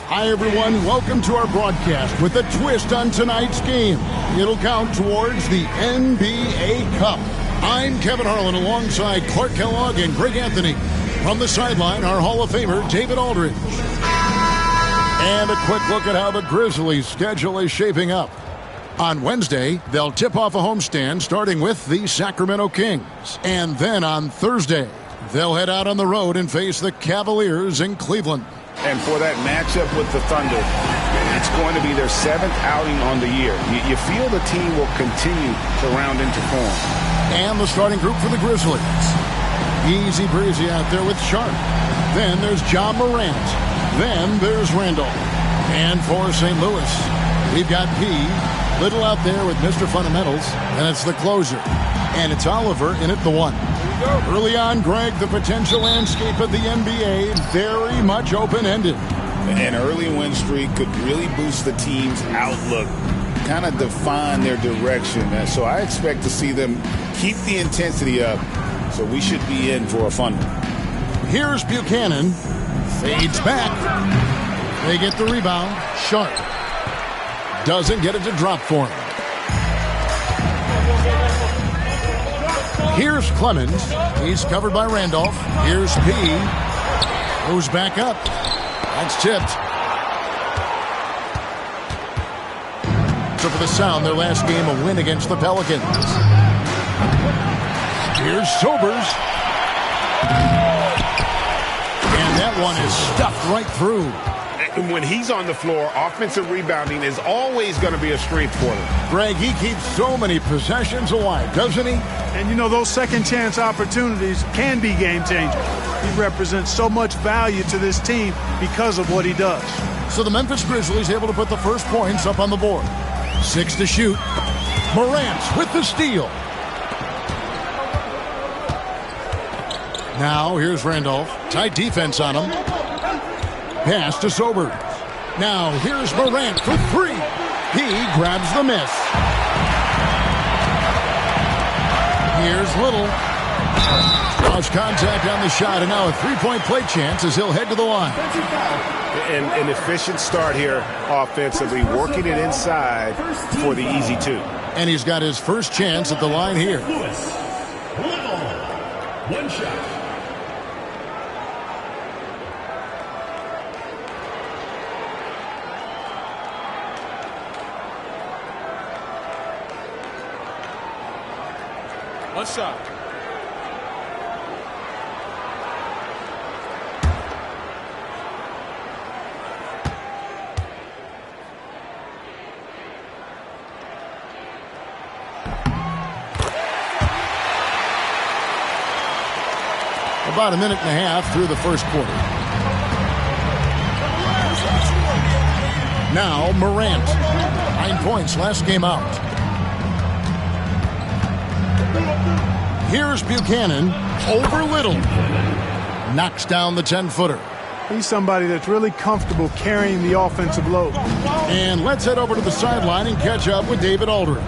Hi, everyone. Welcome to our broadcast with a twist on tonight's game. It'll count towards the NBA Cup. I'm Kevin Harlan alongside Clark Kellogg and Greg Anthony. From the sideline, our Hall of Famer, David Aldridge. And a quick look at how the Grizzlies' schedule is shaping up. On Wednesday, they'll tip off a homestand starting with the Sacramento Kings. And then on Thursday, they'll head out on the road and face the Cavaliers in Cleveland. And for that matchup with the Thunder, it's going to be their 7th outing on the year. You feel the team will continue to round into form. And the starting group for the Grizzlies. Easy breezy out there with Sharp. Then there's Ja Morant. Then there's Randall. And for St. Louis, we've got P. Little out there with Mr. Fundamentals. And it's the closer. And it's Oliver in at the 1. Early on, Greg, the potential landscape of the NBA very much open-ended. An early win streak could really boost the team's outlook, kind of define their direction. So I expect to see them keep the intensity up. So we should be in for a fun one. Here's Buchanan. Fades back. They get the rebound. Sharp. Doesn't get it to drop for him. Here's Clemens. He's covered by Randolph. Here's P. Goes back up. That's tipped. So for the Sound, their last game, a win against the Pelicans. Here's Sobers. And that one is stuffed right through. When he's on the floor, offensive rebounding is always going to be a strength for them. Greg, he keeps so many possessions alive, doesn't he? And, you know, those second-chance opportunities can be game-changing. He represents so much value to this team because of what he does. So the Memphis Grizzlies able to put the first points up on the board. 6 to shoot. Morant with the steal. Now here's Randolph. Tight defense on him. Pass to Sobers. Now here's Morant for 3. He grabs the miss. Here's Little. Lost contact on the shot, and now a three-point play chance as he'll head to the line. An efficient start here offensively, working it inside for the easy 2. And he's got his first chance at the line here. One shot. What's up? About a minute and a half through the first quarter. Now Morant. 9 points last game out. Here's Buchanan over Little. Knocks down the 10-footer. He's somebody that's really comfortable carrying the offensive load. And let's head over to the sideline and catch up with David Aldridge.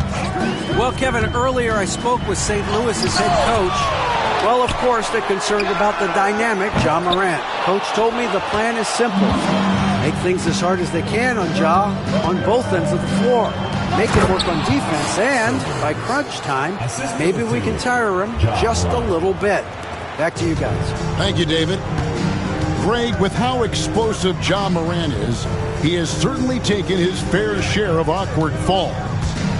Well, Kevin, earlier I spoke with St. Louis's head coach. Well, of course, they're concerned about the dynamic Ja Morant. Coach told me the plan is simple. Make things as hard as they can on Ja on both ends of the floor. Make him work on defense, and by crunch time, maybe we can tire him just a little bit. Back to you guys. Thank you, David. Greg, with how explosive Ja Morant is, he has certainly taken his fair share of awkward falls.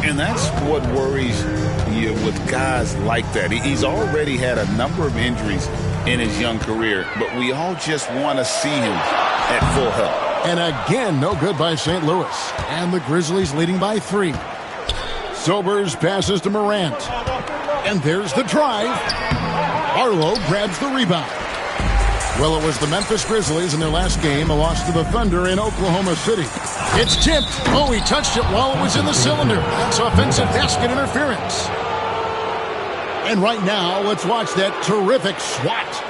And that's what worries you with guys like that. He's already had a number of injuries in his young career, but we all just want to see him at full health. And again, no good by St. Louis. And the Grizzlies leading by 3. Sobers passes to Morant. And there's the drive. Arlo grabs the rebound. Well, it was the Memphis Grizzlies in their last game, a loss to the Thunder in Oklahoma City. It's tipped. Oh, he touched it while it was in the cylinder. That's offensive basket interference. And right now, let's watch that terrific swat.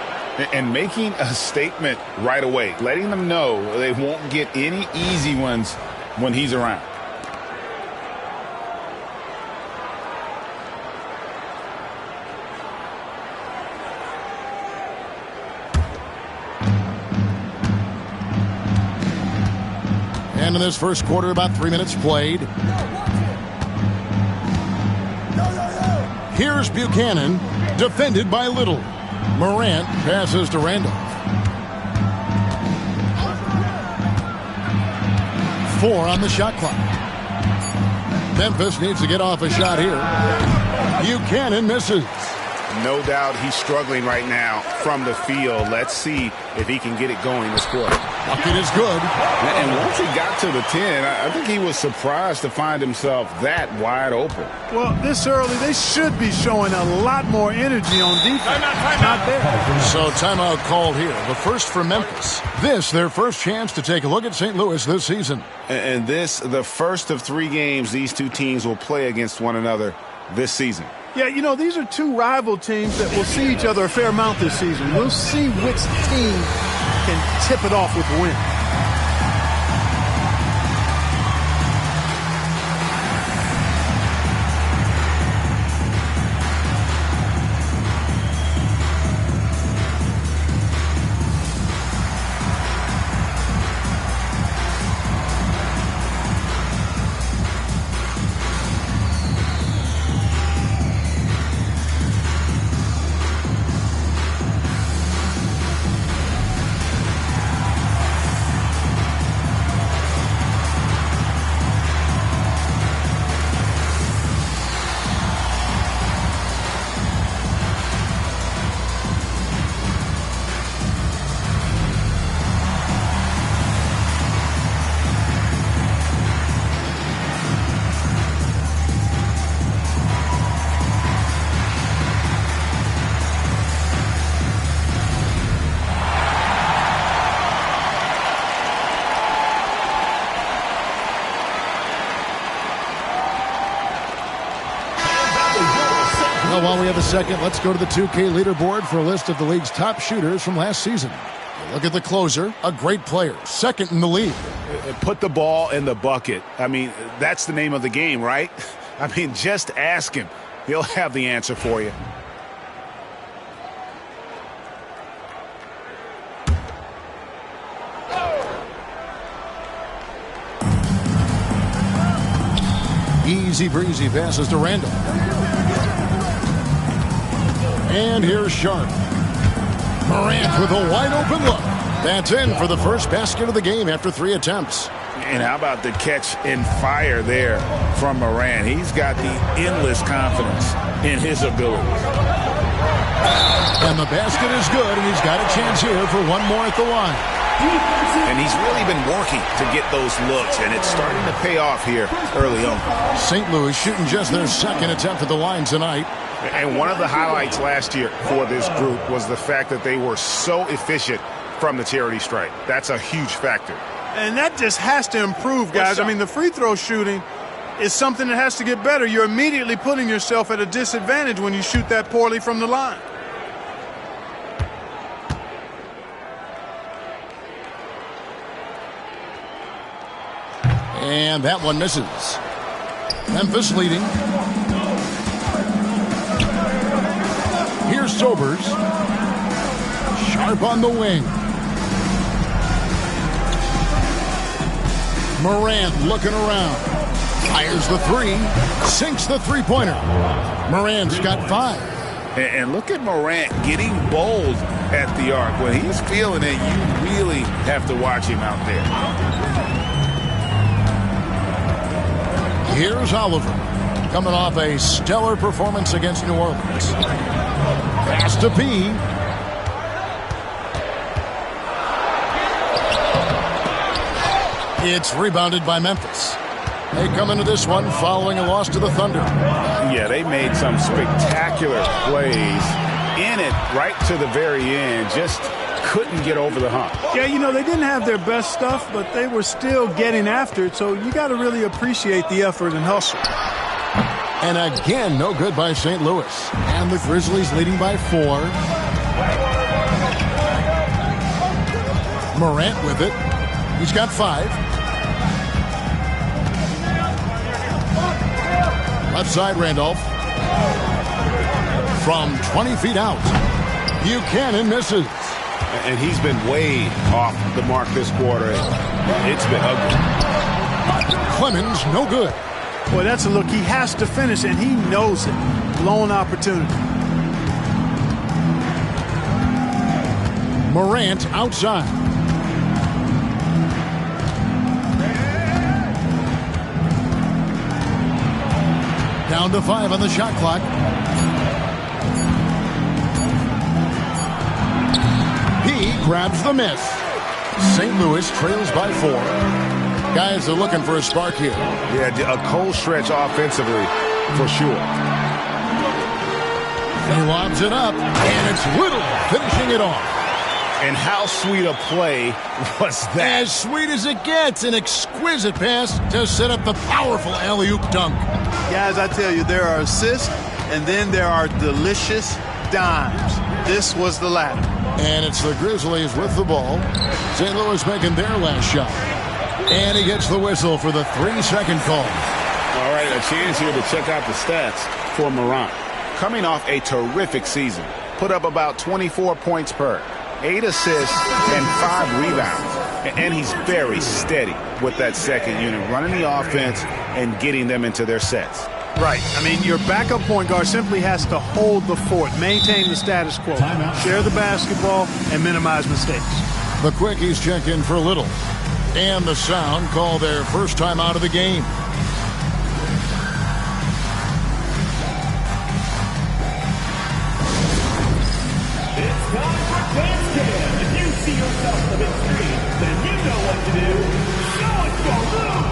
And making a statement right away, letting them know they won't get any easy ones when he's around. And in this first quarter, about 3 minutes played. Here's Buchanan, defended by Little. Morant passes to Randolph. 4 on the shot clock. Memphis needs to get off a shot here. Buchanan misses. No doubt he's struggling right now from the field. Let's see if he can get it going this quarter. Bucket is good. And once he got to the 10, I think he was surprised to find himself that wide open. Well, this early, they should be showing a lot more energy on defense. Not there. So timeout called here. The first for Memphis. This, their first chance to take a look at St. Louis this season. And this, the first of 3 games these two teams will play against one another this season. Yeah, you know, these are two rival teams that will see each other a fair amount this season. We'll see which team can tip it off with a win. While we have a second, let's go to the 2K leaderboard for a list of the league's top shooters from last season. Look at the closer, a great player, second in the league. Put the ball in the bucket. I mean, that's the name of the game, right? I mean, just ask him. He'll have the answer for you. Easy breezy passes to Randall. And here's Sharp. Morant with a wide open look. That's in for the first basket of the game after 3 attempts. And how about the catch and fire there from Morant? He's got the endless confidence in his ability. And the basket is good, and he's got a chance here for one more at the line. And he's really been working to get those looks, and it's starting to pay off here early on. St. Louis shooting just their second attempt at the line tonight. And one of the highlights last year for this group was the fact that they were so efficient from the charity stripe. That's a huge factor. And that just has to improve, guys. I mean, the free throw shooting is something that has to get better. You're immediately putting yourself at a disadvantage when you shoot that poorly from the line. And that one misses. Memphis leading. Here's Sobers. Sharp on the wing. Morant looking around. Fires the 3. Sinks the three-pointer. Morant's got 5. And look at Morant getting bold at the arc. When he's feeling it, you really have to watch him out there. Here's Oliver, coming off a stellar performance against New Orleans. Pass to P. It's rebounded by Memphis. They come into this one following a loss to the Thunder. Yeah, they made some spectacular plays in it right to the very end. Just couldn't get over the hump. Yeah, you know, they didn't have their best stuff, but they were still getting after it, so you got to really appreciate the effort and hustle. And again, no good by St. Louis. And the Grizzlies leading by 4. Morant with it. He's got 5. Left side, Randolph. From 20 feet out. Buchanan misses. And he's been way off the mark this quarter. It's been ugly. Clemens, no good. Boy, that's a look he has to finish, and he knows it. Blown opportunity. Morant outside. Down to 5 on the shot clock. He grabs the miss. St. Louis trails by 4. Guys are looking for a spark here. Yeah, a cold stretch offensively for sure. He lobs it up, and it's Little finishing it off. And how sweet a play was that? As sweet as it gets, an exquisite pass to set up the powerful alley-oop dunk. Guys, I tell you, there are assists, and then there are delicious dimes. This was the latter. And it's the Grizzlies with the ball. St. Louis making their last shot. And he gets the whistle for the 3-second call. All right, a chance here to check out the stats for Morant. Coming off a terrific season. Put up about 24 points per, 8 assists, and 5 rebounds. And he's very steady with that second unit, running the offense and getting them into their sets. Right. I mean, your backup point guard simply has to hold the fort, maintain the status quo, share the basketball, and minimize mistakes. The quickies check in for Little. And the Sound call their first time out of the game. It's time for dance jam. If you see yourself on the big screen, then you know what to do. Show us your moves.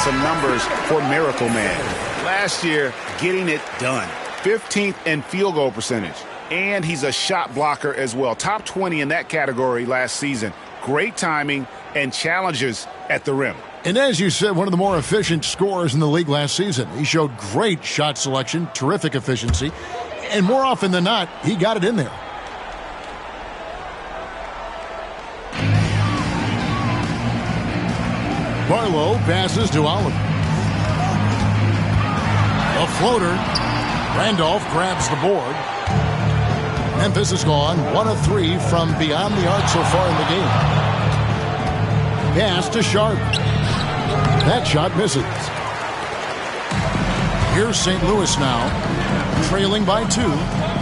Some numbers for Miracle Man. Last year, getting it done. 15th in field goal percentage. And he's a shot blocker as well. Top 20 in that category last season. Great timing and challenges at the rim. And as you said, one of the more efficient scorers in the league last season. He showed great shot selection, terrific efficiency, and more often than not, he got it in there. Barlow passes to Oliver. A floater. Randolph grabs the board. Memphis has gone 1 of 3 from beyond the arc so far in the game. Pass to Sharp. That shot misses. Here's St. Louis now, trailing by 2.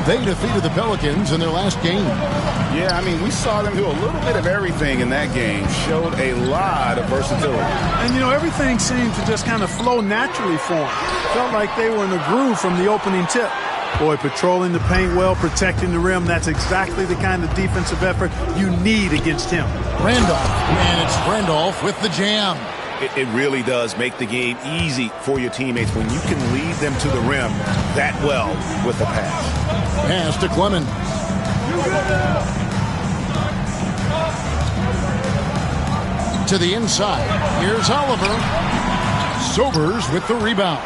They defeated the Pelicans in their last game. Yeah, I mean, we saw them do a little bit of everything in that game. Showed a lot of versatility. And, you know, everything seemed to just kind of flow naturally for them. Felt like they were in a groove from the opening tip. Boy, patrolling the paint well, protecting the rim, that's exactly the kind of defensive effort you need against him. Randolph, and it's Randolph with the jam. It really does make the game easy for your teammates when you can lead them to the rim that well with the pass. Pass to Clemens. To the inside. Here's Oliver. Sobers with the rebound.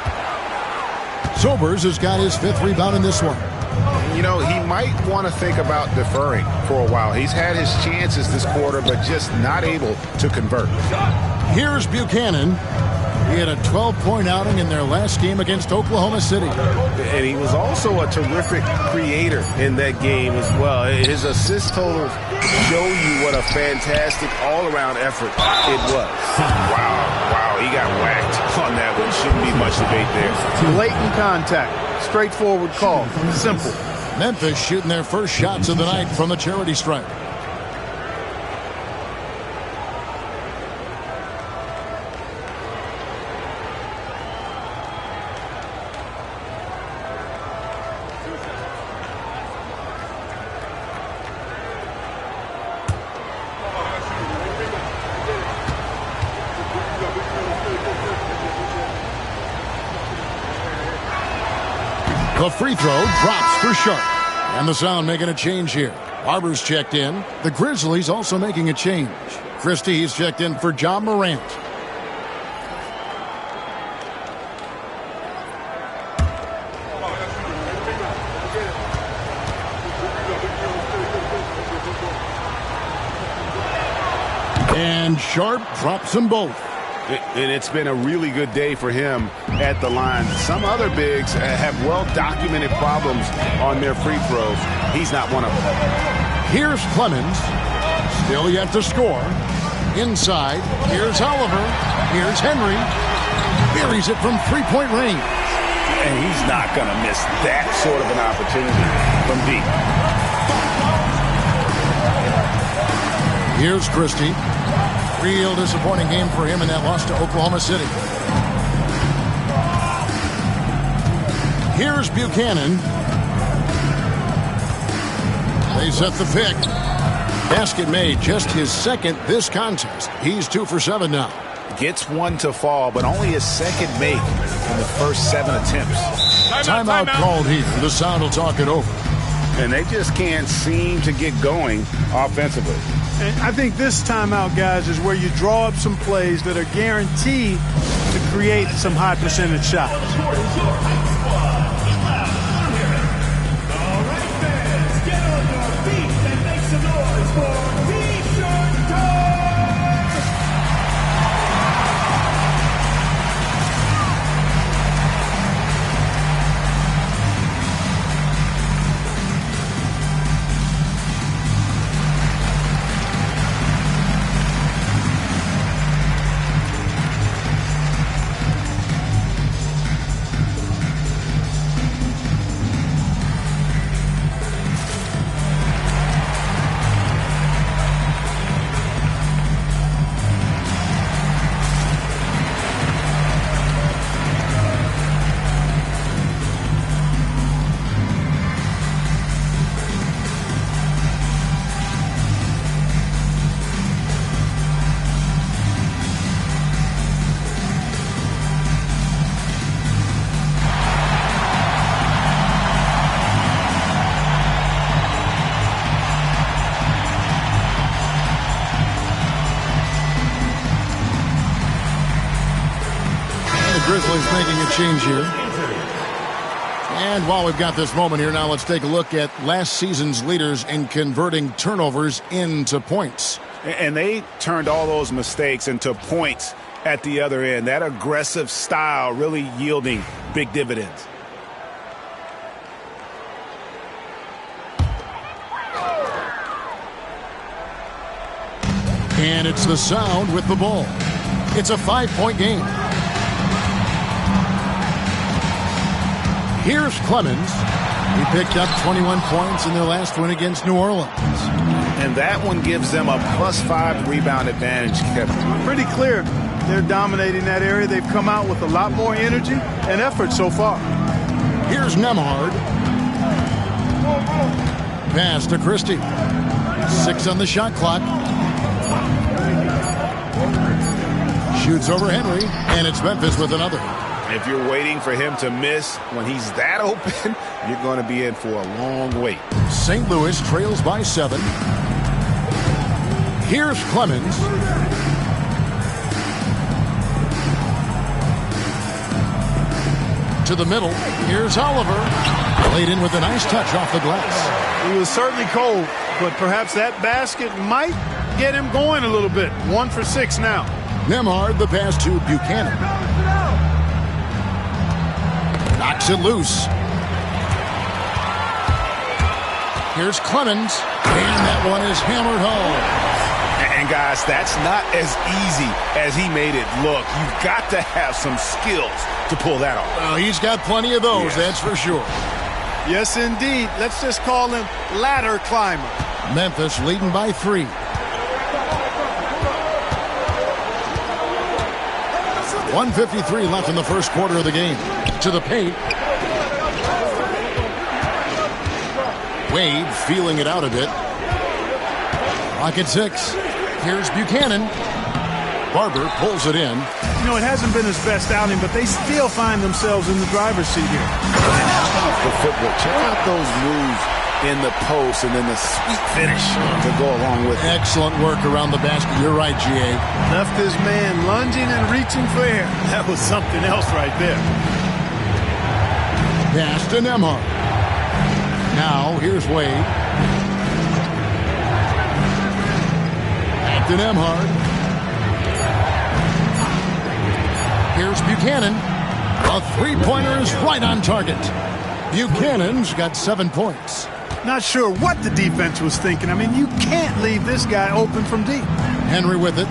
Sobers has got his 5th rebound in this one. You know, he might want to think about deferring for a while. He's had his chances this quarter, but just not able to convert. Here's Buchanan. He had a 12-point outing in their last game against Oklahoma City. And he was also a terrific creator in that game as well. His assist totals show you what a fantastic all-around effort it was. Wow, he got whacked on that one. Shouldn't be much debate there. Blatant contact. Straightforward call. Simple. Memphis shooting their first shots of the night from the charity stripe. The free throw drops for Sharp. And the Sound making a change here. Barber's checked in. The Grizzlies also making a change. Christie's checked in for Ja Morant. And Sharp drops them both. And it's been a really good day for him at the line. Some other bigs have well-documented problems on their free throws. He's not one of them. Here's Clemens. Still yet to score. Inside. Here's Oliver. Here's Henry. Buries it from three-point range. And he's not going to miss that sort of an opportunity from deep. Here's Christie. Real disappointing game for him in that loss to Oklahoma City. Here's Buchanan. They set the pick. Basket made, just his second this contest. He's 2 for 7 now. Gets one to fall, but only his second make in the first 7 attempts. Timeout called here. The Sound will talk it over. And they just can't seem to get going offensively. And I think this timeout, guys, is where you draw up some plays that are guaranteed to create some high percentage shots. All right, fans, get on your feet and make some noise for T-Shirt Talk! Grizzlies making a change here. And while we've got this moment here, now let's take a look at last season's leaders in converting turnovers into points. And they turned all those mistakes into points at the other end. That aggressive style really yielding big dividends. And it's the Sound with the ball. It's a 5-point game. Here's Clemens. He picked up 21 points in their last win against New Orleans. And that one gives them a +5 rebound advantage, Kevin. Pretty clear they're dominating that area. They've come out with a lot more energy and effort so far. Here's Nemhard. Pass to Christie. 6 on the shot clock. Shoots over Henry, and it's Memphis with another. If you're waiting for him to miss when he's that open, you're going to be in for a long wait. St. Louis trails by 7. Here's Clemens. To the middle. Here's Oliver. Laid in with a nice touch off the glass. He was certainly cold, but perhaps that basket might get him going a little bit. 1 for 6 now. Nemhard, the pass to Buchanan. Knocks it loose. Here's Clemens. And that one is hammered home. And guys, that's not as easy as he made it look. You've got to have some skills to pull that off. Well, he's got plenty of those, yes. That's for sure. Yes, indeed. Let's just call him ladder climber. Memphis leading by 3. .153 left in the first quarter of the game. To the paint. Wade feeling it out a bit. Clock at 6. Here's Buchanan. Barber pulls it in. You know, it hasn't been his best outing, but they still find themselves in the driver's seat here. The footwork. Check out those moves in the post and then the sweet finish to go along with it. Excellent work around the basket. You're right, G.A. Left his man lunging and reaching for air. That was something else right there. Pass to Nembhard. Now, here's Wade. Back to Nembhard. Here's Buchanan. A three-pointer is right on target. Buchanan's got 7 points. Not sure what the defense was thinking. I mean, you can't leave this guy open from deep. Henry with it.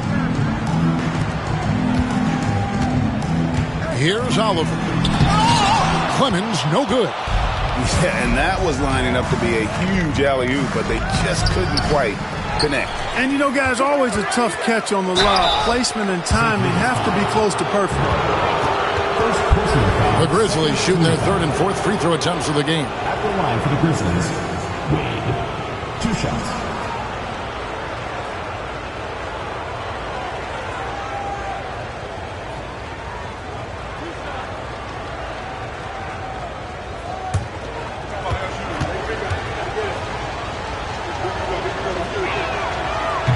Here's Oliver. Clemens, no good. Yeah, and that was lining up to be a huge alley-oop, but they just couldn't quite connect. And, you know, guys, always a tough catch on the lob. Placement and timing have to be close to perfect. The Grizzlies shooting their third and fourth free throw attempts of the game. At the line for the Grizzlies, Wade, 2 shots.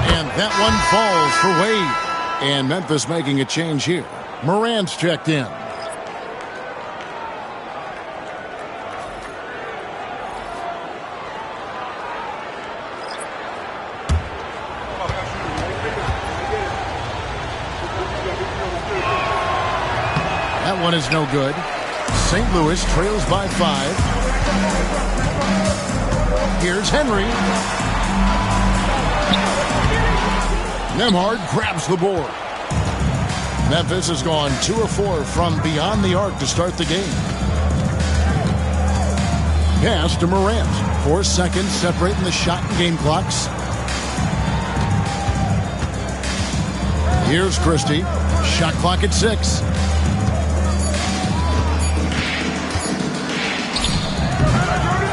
And that one falls for Wade. And Memphis making a change here. Morant's checked in. That one is no good. St. Louis trails by 5. Here's Henry. Nembhard grabs the board. Memphis has gone 2 of 4 from beyond the arc to start the game. Pass to Morant. 4 seconds separating the shot and game clocks. Here's Christie. Shot clock at 6.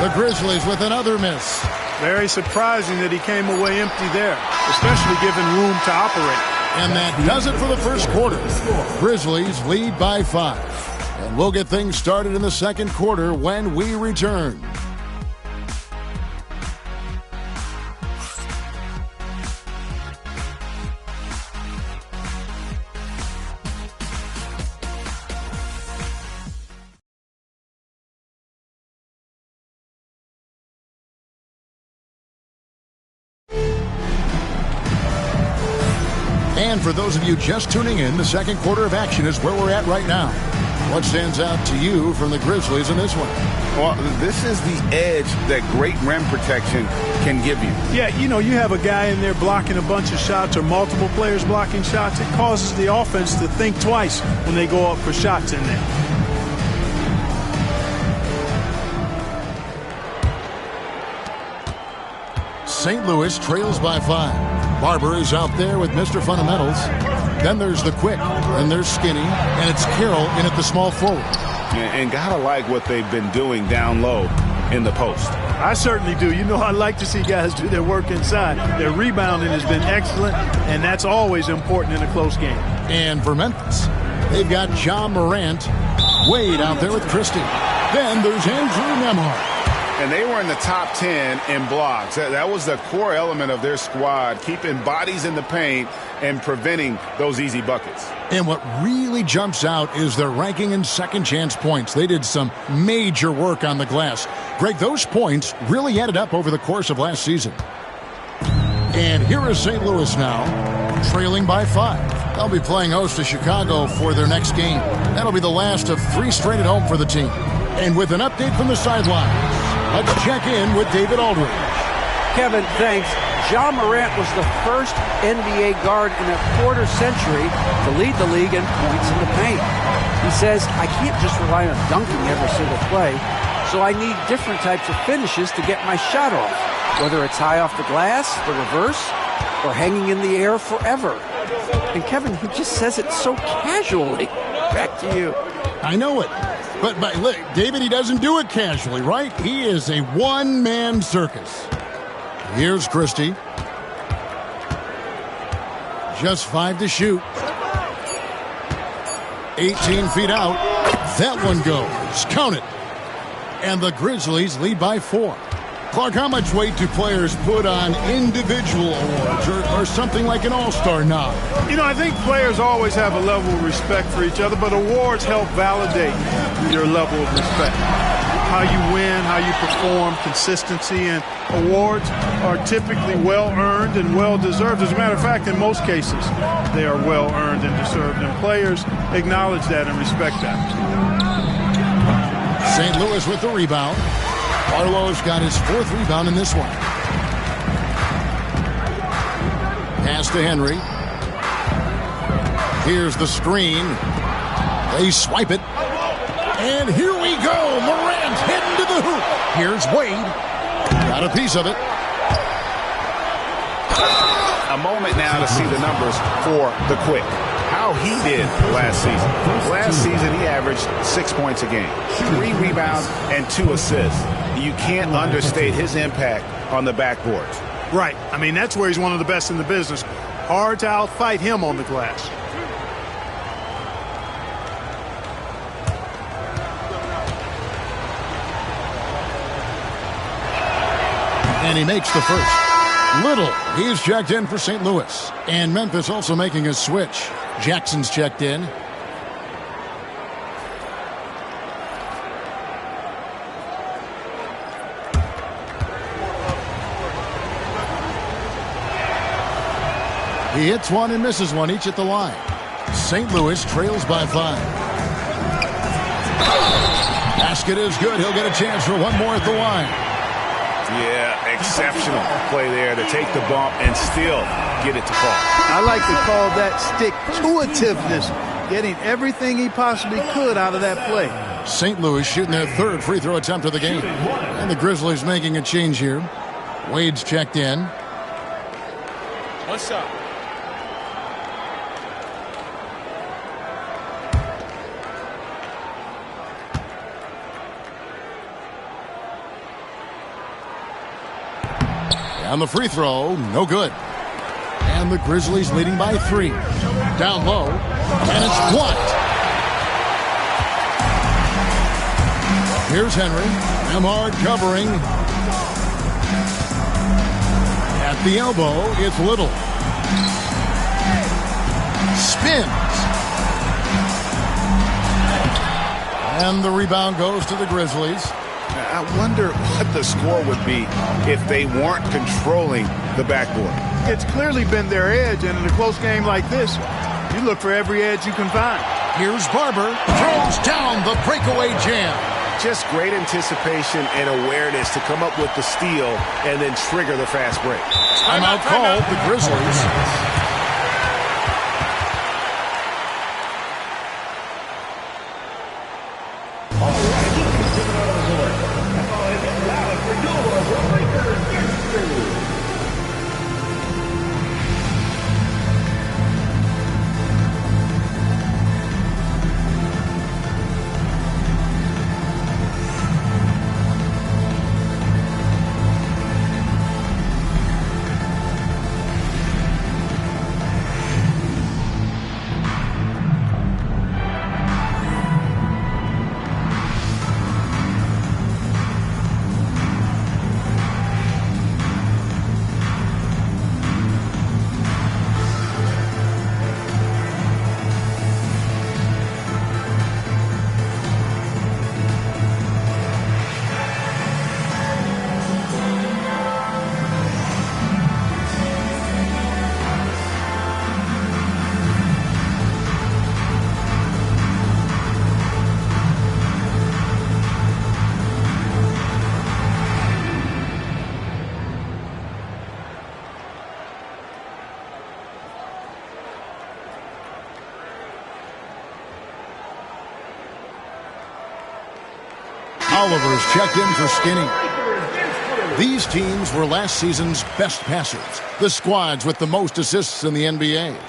The Grizzlies with another miss. Very surprising that he came away empty there, especially given room to operate. And that does it for the first quarter. Grizzlies lead by 5. And we'll get things started in the second quarter when we return. And for those of you just tuning in, the second quarter of action is where we're at right now. What stands out to you from the Grizzlies in this one? Well, this is the edge that great rim protection can give you. Yeah, you know, you have a guy in there blocking a bunch of shots or multiple players blocking shots. It causes the offense to think twice when they go up for shots in there. St. Louis trails by 5. Barber is out there with Mr. Fundamentals. Then there's the quick, and there's Skinny, and it's Carroll in at the small forward. And gotta like what they've been doing down low in the post. I certainly do. You know, I like to see guys do their work inside. Their rebounding has been excellent, and that's always important in a close game. And for Memphis, they've got John Morant, Wade out there with Christie. Then there's Andrew Nembhard. And they were in the top 10 in blocks. That was the core element of their squad, keeping bodies in the paint and preventing those easy buckets. And what really jumps out is their ranking in second chance points. They did some major work on the glass. Greg, those points really added up over the course of last season. And here is St. Louis now, trailing by 5. They'll be playing host to Chicago for their next game. That'll be the last of 3 straight at home for the team. And with an update from the sidelines, let's check in with David Aldridge. Kevin, thanks. John Morant was the first NBA guard in a quarter century to lead the league in points in the paint. He says, I can't just rely on dunking every single play. So I need different types of finishes to get my shot off, whether it's high off the glass, the reverse, or hanging in the air forever. And Kevin, he just says it so casually. Back to you. I know it. But look, David, he doesn't do it casually, right? He is a one-man circus. Here's Christie. Just 5 to shoot. 18 feet out. That one goes. Count it. And the Grizzlies lead by 4. Clark, how much weight do players put on individual awards or something like an all-star nod? You know, I think players always have a level of respect for each other, but awards help validate your level of respect. How you win, how you perform, consistency, and awards are typically well-earned and well-deserved. As a matter of fact, in most cases, they are well-earned and deserved, and players acknowledge that and respect that. St. Louis with the rebound. Arlo's got his 4th rebound in this one. Pass to Henry. Here's the screen. They swipe it. And here we go. Morant heading to the hoop. Here's Wade. Got a piece of it. A moment now to see the numbers for the Quick. How he did last season. Last season, he averaged 6 points a game, 3 rebounds, and 2 assists. You can't understate his impact on the backboard. Right. I mean, that's where he's one of the best in the business. Hard to outfight him on the glass. And he makes the first. Little, he's checked in for St. Louis. And Memphis also making a switch. Jackson's checked in. He hits one and misses one, each at the line. St. Louis trails by 5. Basket is good. He'll get a chance for one more at the line. Yeah, exceptional play there to take the bump and still get it to fall. I like to call that stick-to-itiveness, getting everything he possibly could out of that play. St. Louis shooting their 3rd free throw attempt of the game. And the Grizzlies making a change here. Wade's checked in. What's up? And the free throw, no good. And the Grizzlies leading by 3. Down low, and it's blocked. Here's Henry. Emhart covering. At the elbow, it's Little. Spins. And the rebound goes to the Grizzlies. I wonder what the score would be if they weren't controlling the backboard. It's clearly been their edge, and in a close game like this, you look for every edge you can find. Here's Barber, throws down the breakaway jam. Just great anticipation and awareness to come up with the steal and then trigger the fast break. Timeout called, the Grizzlies. Oliver's checked in for Skinny. These teams were last season's best passers, the squads with the most assists in the NBA.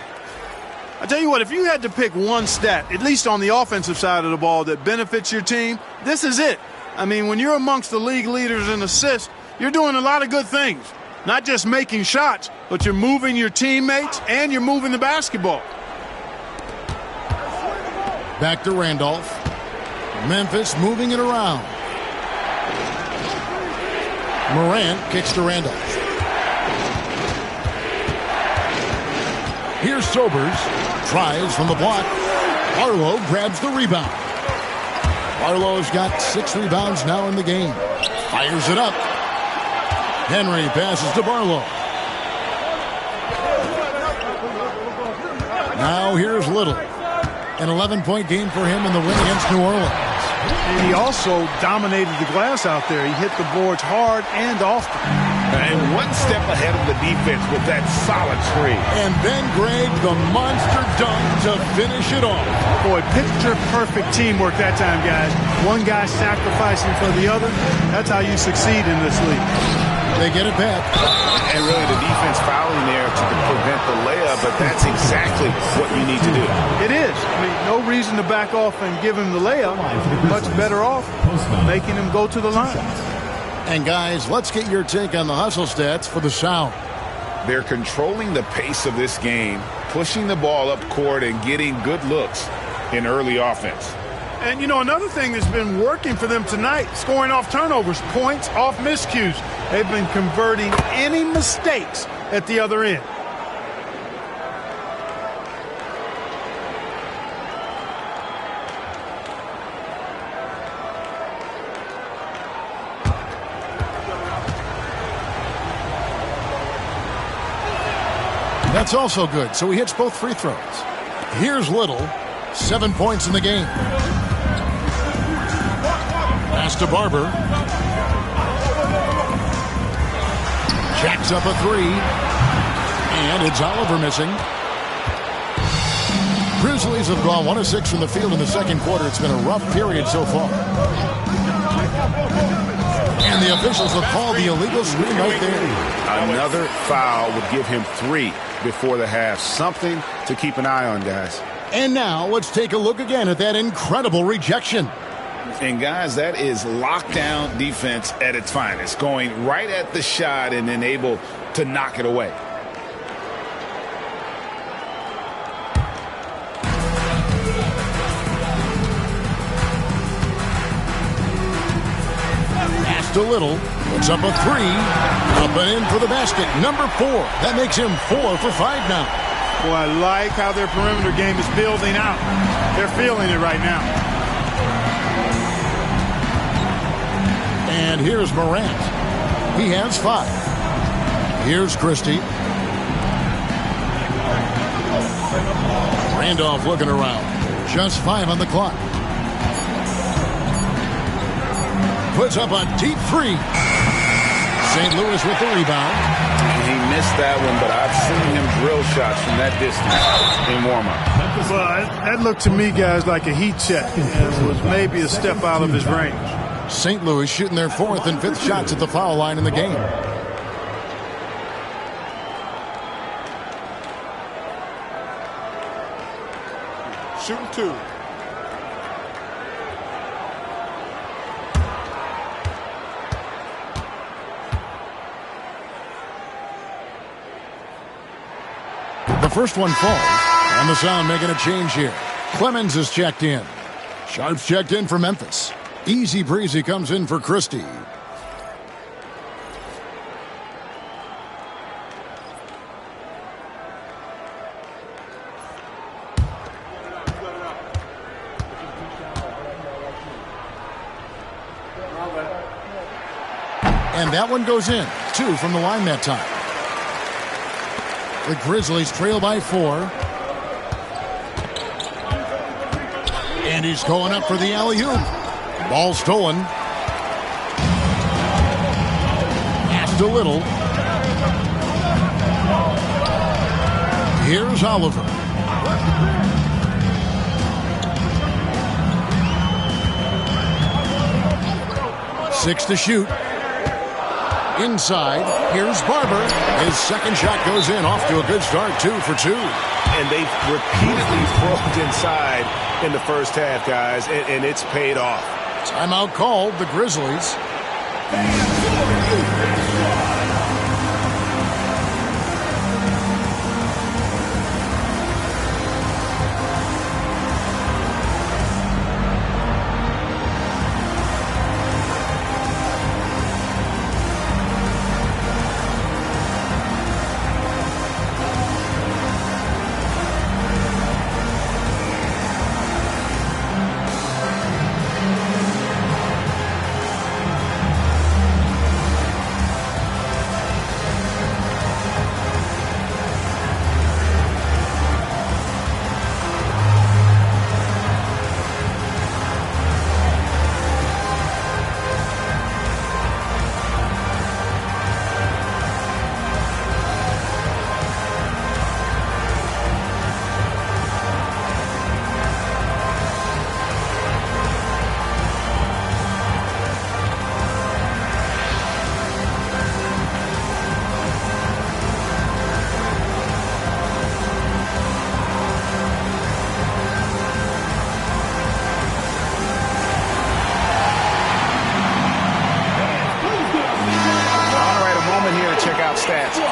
I tell you what, if you had to pick one stat, at least on the offensive side of the ball, that benefits your team, this is it. I mean, when you're amongst the league leaders in assists, you're doing a lot of good things. Not just making shots, but you're moving your teammates and you're moving the basketball. Back to Randolph. Memphis moving it around. Morant kicks to Randolph. Here's Sobers. Tries from the block. Barlow grabs the rebound. Barlow's got 6 rebounds now in the game. Fires it up. Henry passes to Barlow. Now here's Little. An 11-point game for him in the win against New Orleans. And he also dominated the glass out there. He hit the boards hard and often. And one step ahead of the defense with that solid screen. And then Greg, the monster dunk to finish it off. Boy, picture-perfect teamwork that time, guys. One guy sacrificing for the other. That's how you succeed in this league. They get it back. And really the defense fouling there to prevent the layup, but that's exactly what you need to do. It is. I mean, no reason to back off and give him the layup. Much better off making him go to the line. And guys, let's get your take on the hustle stats for the Sound. They're controlling the pace of this game, pushing the ball up court and getting good looks in early offense. And, you know, another thing that's been working for them tonight, scoring off turnovers, points off miscues. They've been converting any mistakes at the other end. That's also good, so he hits both free throws. Here's Little, 7 points in the game. Pass to Barber. Jacks up a 3. And it's Oliver missing. Grizzlies have gone 1 of 6 from the field in the second quarter. It's been a rough period so far. And the officials have called the illegal screen right there. Another foul would give him 3 before the half. Something to keep an eye on, guys. And now let's take a look again at that incredible rejection. And guys, that is lockdown defense at its finest, going right at the shot and then able to knock it away. Pass to Little. Puts up a 3. Up and in for the basket. Number 4. That makes him 4 for 5 now. Boy, I like how their perimeter game is building out. They're feeling it right now. And here's Morant. He has 5. Here's Christie. Randolph looking around. Just 5 on the clock. Puts up a deep 3. St. Louis with the rebound. He missed that one, but I've seen him drill shots from that distance in warm-up. Well, that looked to me, guys, like a heat check. It was maybe a step out of his range. St. Louis shooting their 4th and 5th shots at the foul line in the game. Shooting 2. The first one falls, and the Sound making a change here. Clemens is checked in. Sharp's checked in for Memphis. Easy breezy comes in for Christie. And that one goes in. 2 from the line that time. The Grizzlies trail by 4. And he's going up for the alley-oop. Ball stolen. Pass to Little. Here's Oliver. 6 to shoot. Inside, here's Barber. His second shot goes in, off to a good start, 2 for 2. And they've repeatedly probed inside in the first half, guys, and it's paid off. Timeout called, the Grizzlies.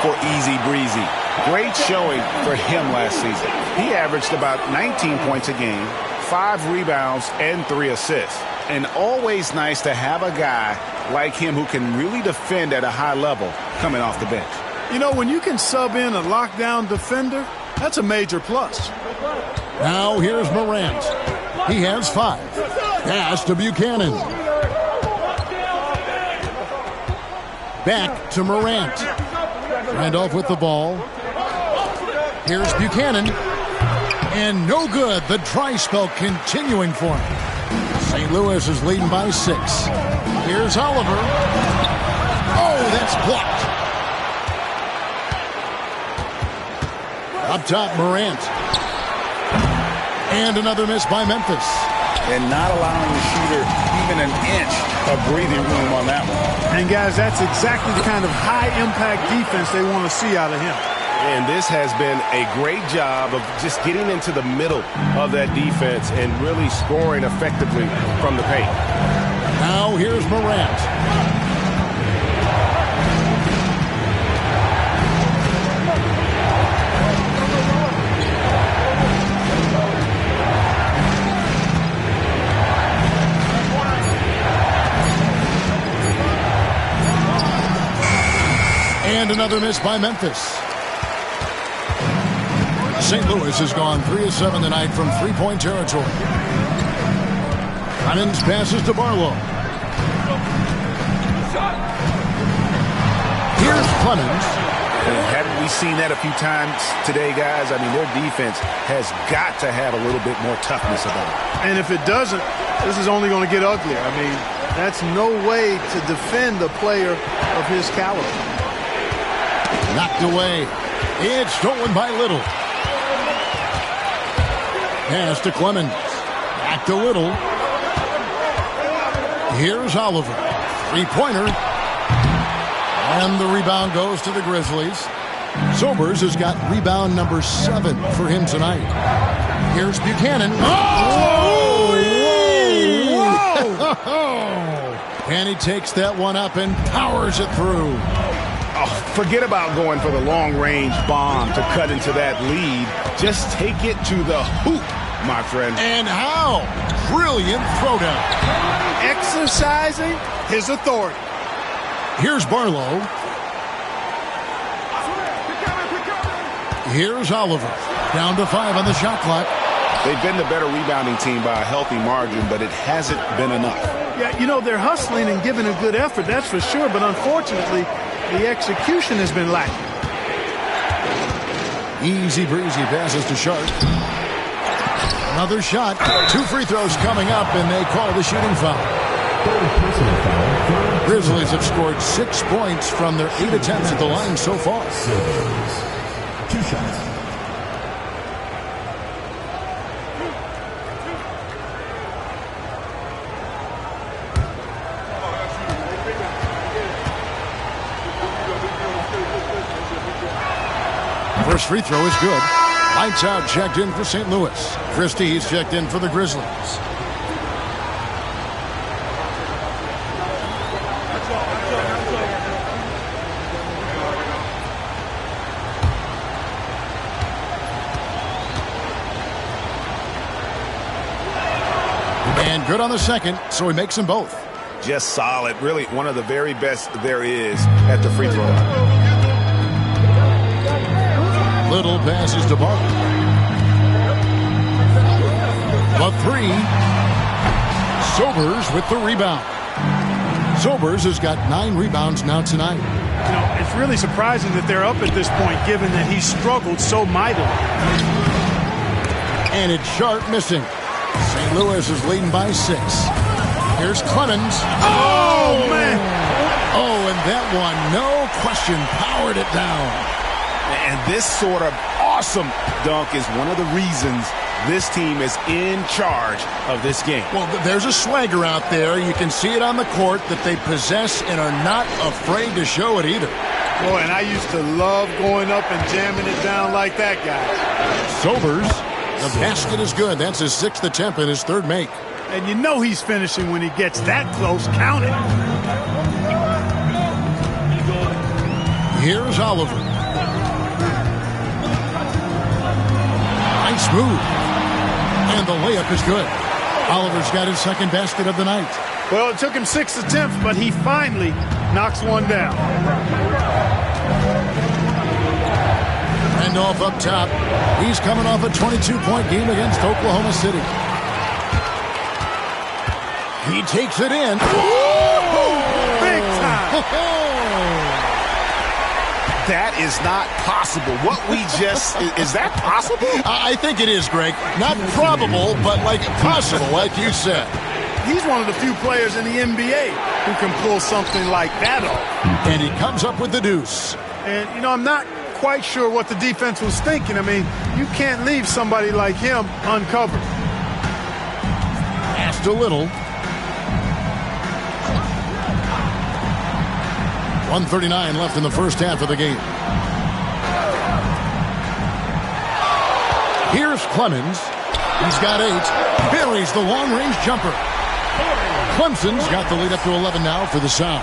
For Easy Breezy. Great showing for him last season. He averaged about 19 points a game, 5 rebounds, and 3 assists. And always nice to have a guy like him who can really defend at a high level coming off the bench. You know, when you can sub in a lockdown defender, that's a major plus. Now here's Morant. He has 5. Pass to Buchanan. Back to Morant. Randolph with the ball. Here's Buchanan. And no good. The dry spell continuing for him. St. Louis is leading by 6. Here's Oliver. Oh, that's blocked. Up top, Morant. And another miss by Memphis. And not allowing the shooter even an inch of breathing room on that one. And, guys, that's exactly the kind of high-impact defense they want to see out of him. And this has been a great job of just getting into the middle of that defense and really scoring effectively from the paint. Now here's Morant. And another miss by Memphis. St. Louis has gone 3 of 7 tonight from three-point territory. Clemens passes to Barlow. Here's Clemens. And haven't we seen that a few times today, guys? I mean, their defense has got to have a little bit more toughness about it. And if it doesn't, this is only going to get uglier. I mean, that's no way to defend a player of his caliber. Knocked away. It's stolen by Little. Pass to Clemens. Back to Little. Here's Oliver. Three-pointer. And the rebound goes to the Grizzlies. Sobers has got rebound number 7 for him tonight. Here's Buchanan. Oh! Whoa! And he takes that one up and powers it through. Oh, forget about going for the long-range bomb to cut into that lead. Just take it to the hoop, my friend. And how? Brilliant throwdown. Exercising his authority. Here's Barlow. Here's Oliver. Down to 5 on the shot clock. They've been the better rebounding team by a healthy margin, but it hasn't been enough. Yeah, you know, they're hustling and giving a good effort, that's for sure. But unfortunately, the execution has been lacking. Easy breezy passes to Sharp. Another shot. 2 free throws coming up, and they call the shooting foul. Grizzlies have scored 6 points from their 8 attempts at the line so far. 2 shots. First free throw is good. Lights out checked in for St. Louis. Christie's checked in for the Grizzlies. And good on the second, so he makes them both. Just solid. Really one of the very best there is at the free throw line. Little passes to Barber. The three. Sobers with the rebound. Sobers has got 9 rebounds now tonight. You know, it's really surprising that they're up at this point, given that he struggled so mightily. And it's Sharp missing. St. Louis is leading by 6. Here's Clemens. Oh, man. Oh, and that one, no question, powered it down. And this sort of awesome dunk is one of the reasons this team is in charge of this game. Well, there's a swagger out there. You can see it on the court that they possess and are not afraid to show it either. Boy, and I used to love going up and jamming it down like that guy. Sobers. The basket is good. That's his 6th attempt and his 3rd make. And you know he's finishing when he gets that close. Count it. Here's Oliver. Nice move. And the layup is good. Oliver's got his 2nd basket of the night. Well, it took him 6 attempts, but he finally knocks one down. Randolph up top. He's coming off a 22-point game against Oklahoma City. He takes it in. Big time. That is not possible. What we just, is that possible? I think it is, Greg. Not probable, but like possible, like you said. He's one of the few players in the NBA who can pull something like that off. And he comes up with the deuce. And, you know, I'm not quite sure what the defense was thinking. I mean, you can't leave somebody like him uncovered. Passed a little. 1:39 left in the first half of the game. Here's Clemens. He's got 8. Buries the long-range jumper. Clemson's got the lead up to 11 now for the Sound.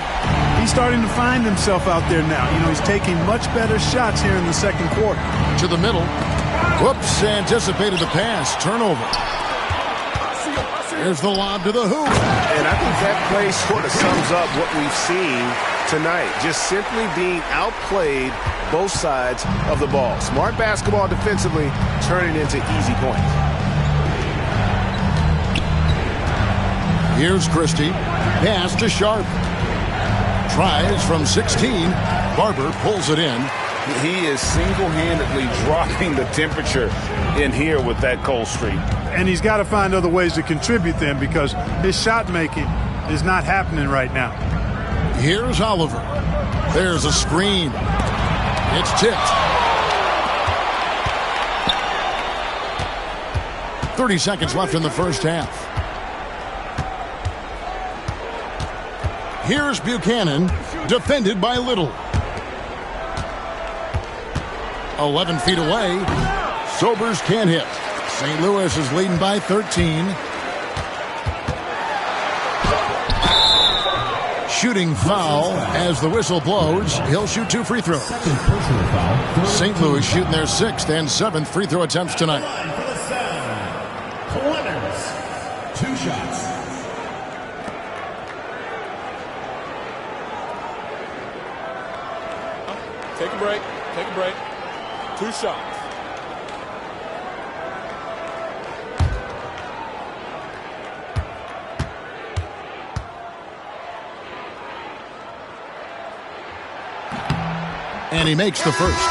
He's starting to find himself out there now. You know, he's taking much better shots here in the second quarter. To the middle. Whoops, anticipated the pass. Turnover. There's the lob to the hoop. And I think that play sort of sums up what we've seen tonight. Just simply being outplayed both sides of the ball. Smart basketball defensively, turning into easy points. Here's Christie. Pass to Sharp. Tries from 16. Barber pulls it in. He is single-handedly dropping the temperature in here with that cold streak. And he's got to find other ways to contribute then, because his shot making is not happening right now. Here's Oliver. There's a screen. It's tipped. 30 seconds left in the first half. Here's Buchanan, defended by Little. 11 feet away. Sobers can't hit. St. Louis is leading by 13. Shooting foul as the whistle blows. He'll shoot 2 free throws. St. Louis shooting their 6th and 7th free throw attempts tonight. Clemens, 2 shots. Take a break. Take a break. 2 shots. And he makes the first.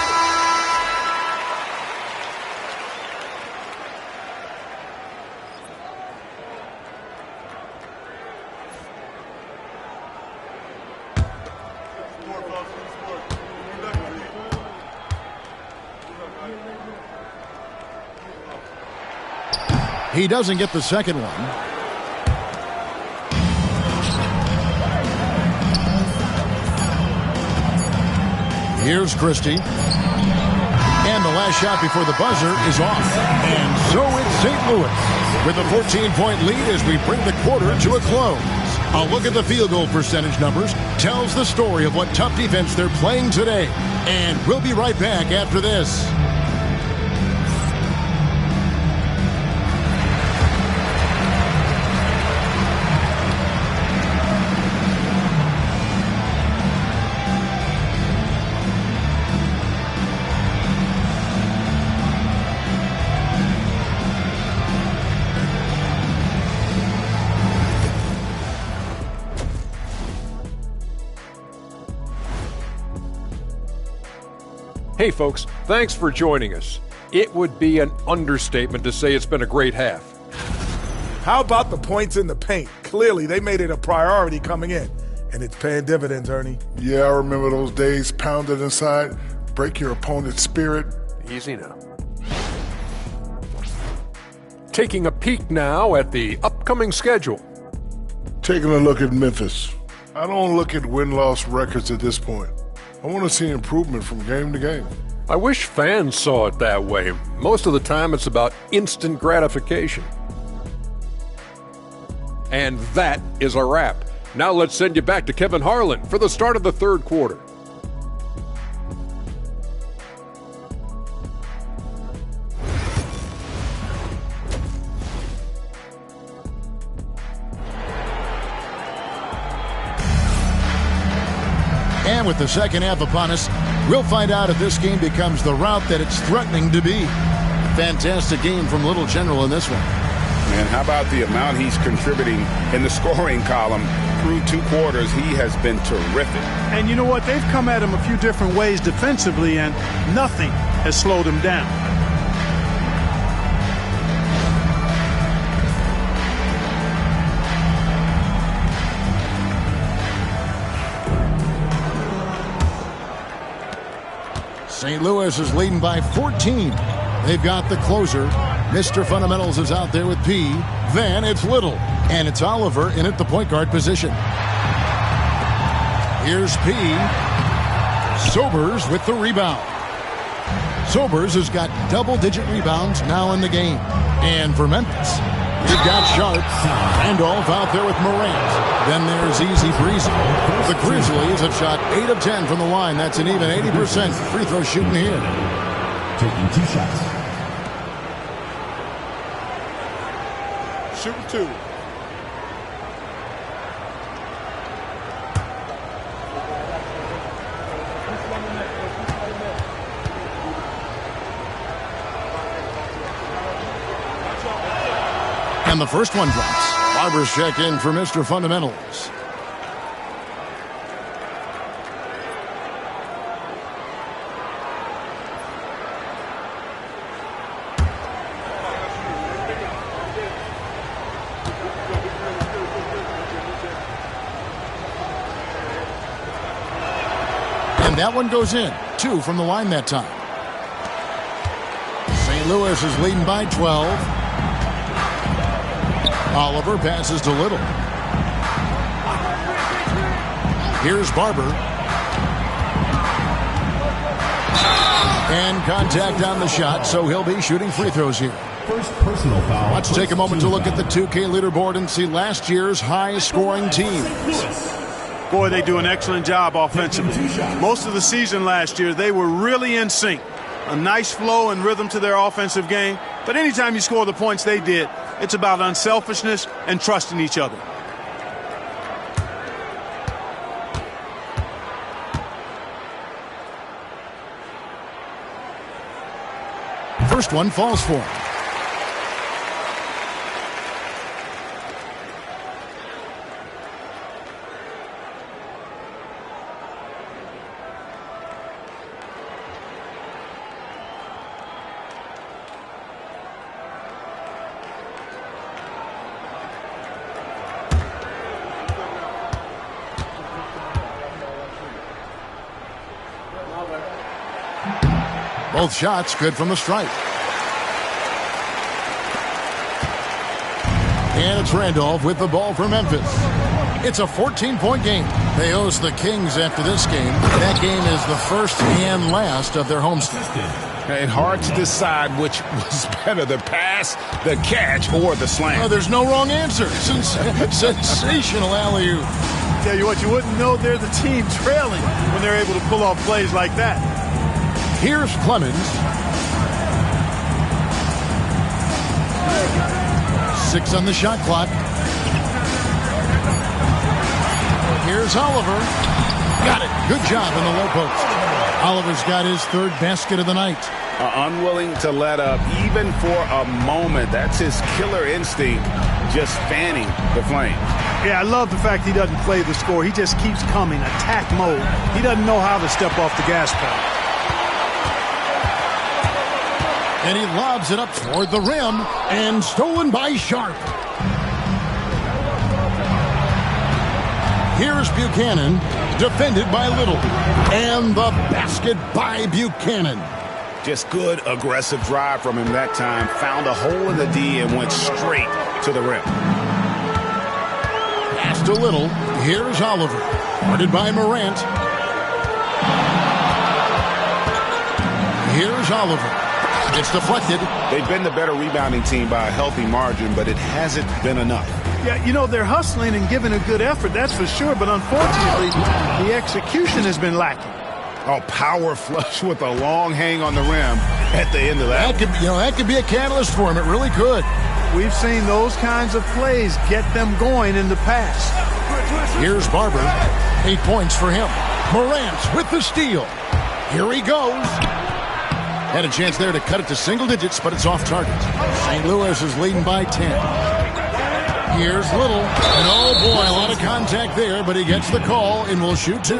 He doesn't get the second one. Here's Christie. And the last shot before the buzzer is off. And so it's St. Louis with a 14-point lead as we bring the quarter to a close. A look at the field goal percentage numbers tells the story of what tough defense they're playing today. And we'll be right back after this. Hey folks, thanks for joining us. It would be an understatement to say it's been a great half. How about the points in the paint? Clearly, they made it a priority coming in, and it's paying dividends, Ernie. Yeah, I remember those days pounded inside, break your opponent's spirit. Easy now. Taking a peek now at the upcoming schedule. Taking a look at Memphis. I don't look at win-loss records at this point. I want to see improvement from game to game. I wish fans saw it that way. Most of the time it's about instant gratification. And that is a wrap. Now let's send you back to Kevin Harlan for the start of the third quarter. And with the second half upon us, we'll find out if this game becomes the route that it's threatening to be. Fantastic game from Little General in this one. Man, how about the amount he's contributing in the scoring column through 2 quarters? He has been terrific. And you know what? They've come at him a few different ways defensively, and nothing has slowed him down. St. Louis is leading by 14. They've got the closer. Mr. Fundamentals is out there with P. Then it's Little. And it's Oliver in at the point guard position. Here's P. Sobers with the rebound. Sobers has got double-digit rebounds now in the game. And for Memphis, they've got Sharp. Randolph out there with Morant. Then there's Easy Breezy. The Grizzlies have shot 8 of 10 from the line. That's an even 80% free throw shooting here. Taking 2 shots. Shooting 2. And the first one drops. Barber's check in for Mr. Fundamentals. And that one goes in. 2 from the line that time. St. Louis is leading by 12. Oliver passes to Little. Here's Barber. And contact on the shot, so he'll be shooting free throws here. First personal foul. Let's take a moment to look at the 2K leaderboard and see last year's high-scoring teams. Boy, they do an excellent job offensively. Most of the season last year, they were really in sync. A nice flow and rhythm to their offensive game. But anytime you score the points they did, it's about unselfishness and trusting each other. First one falls for him. Both shots good from the stripe. And it's Randolph with the ball for Memphis. It's a 14-point game. They host the Kings after this game. That game is the first and last of their homestand. And hard to decide which was better, the pass, the catch, or the slam. Oh, there's no wrong answer. Sensational alley-oop. Tell you what, you wouldn't know they're the team trailing when they're able to pull off plays like that. Here's Clemens. 6 on the shot clock. Here's Oliver. Got it. Good job in the low post. Oliver's got his 3rd basket of the night. Unwilling to let up even for a moment. That's his killer instinct, just fanning the flame. Yeah, I love the fact he doesn't play the score. He just keeps coming, attack mode. He doesn't know how to step off the gas pedal. And he lobs it up toward the rim, and stolen by Sharp. Here's Buchanan, defended by Little. And the basket by Buchanan. Just good, aggressive drive from him that time. Found a hole in the D and went straight to the rim. Pass to Little. Here's Oliver. Guarded by Morant. Here's Oliver. It's deflected. They've been the better rebounding team by a healthy margin, but it hasn't been enough. Yeah, you know, they're hustling and giving a good effort, that's for sure, but unfortunately, the execution has been lacking. Oh, power flush with a long hang on the rim at the end of that. That could be a catalyst for him. It really could. We've seen those kinds of plays get them going in the past. Here's Barber. 8 points for him. Morant with the steal. Here he goes. Had a chance there to cut it to single digits, but it's off target. St. Louis is leading by 10. Here's Little. And oh boy, a lot of contact there, but he gets the call and will shoot 2.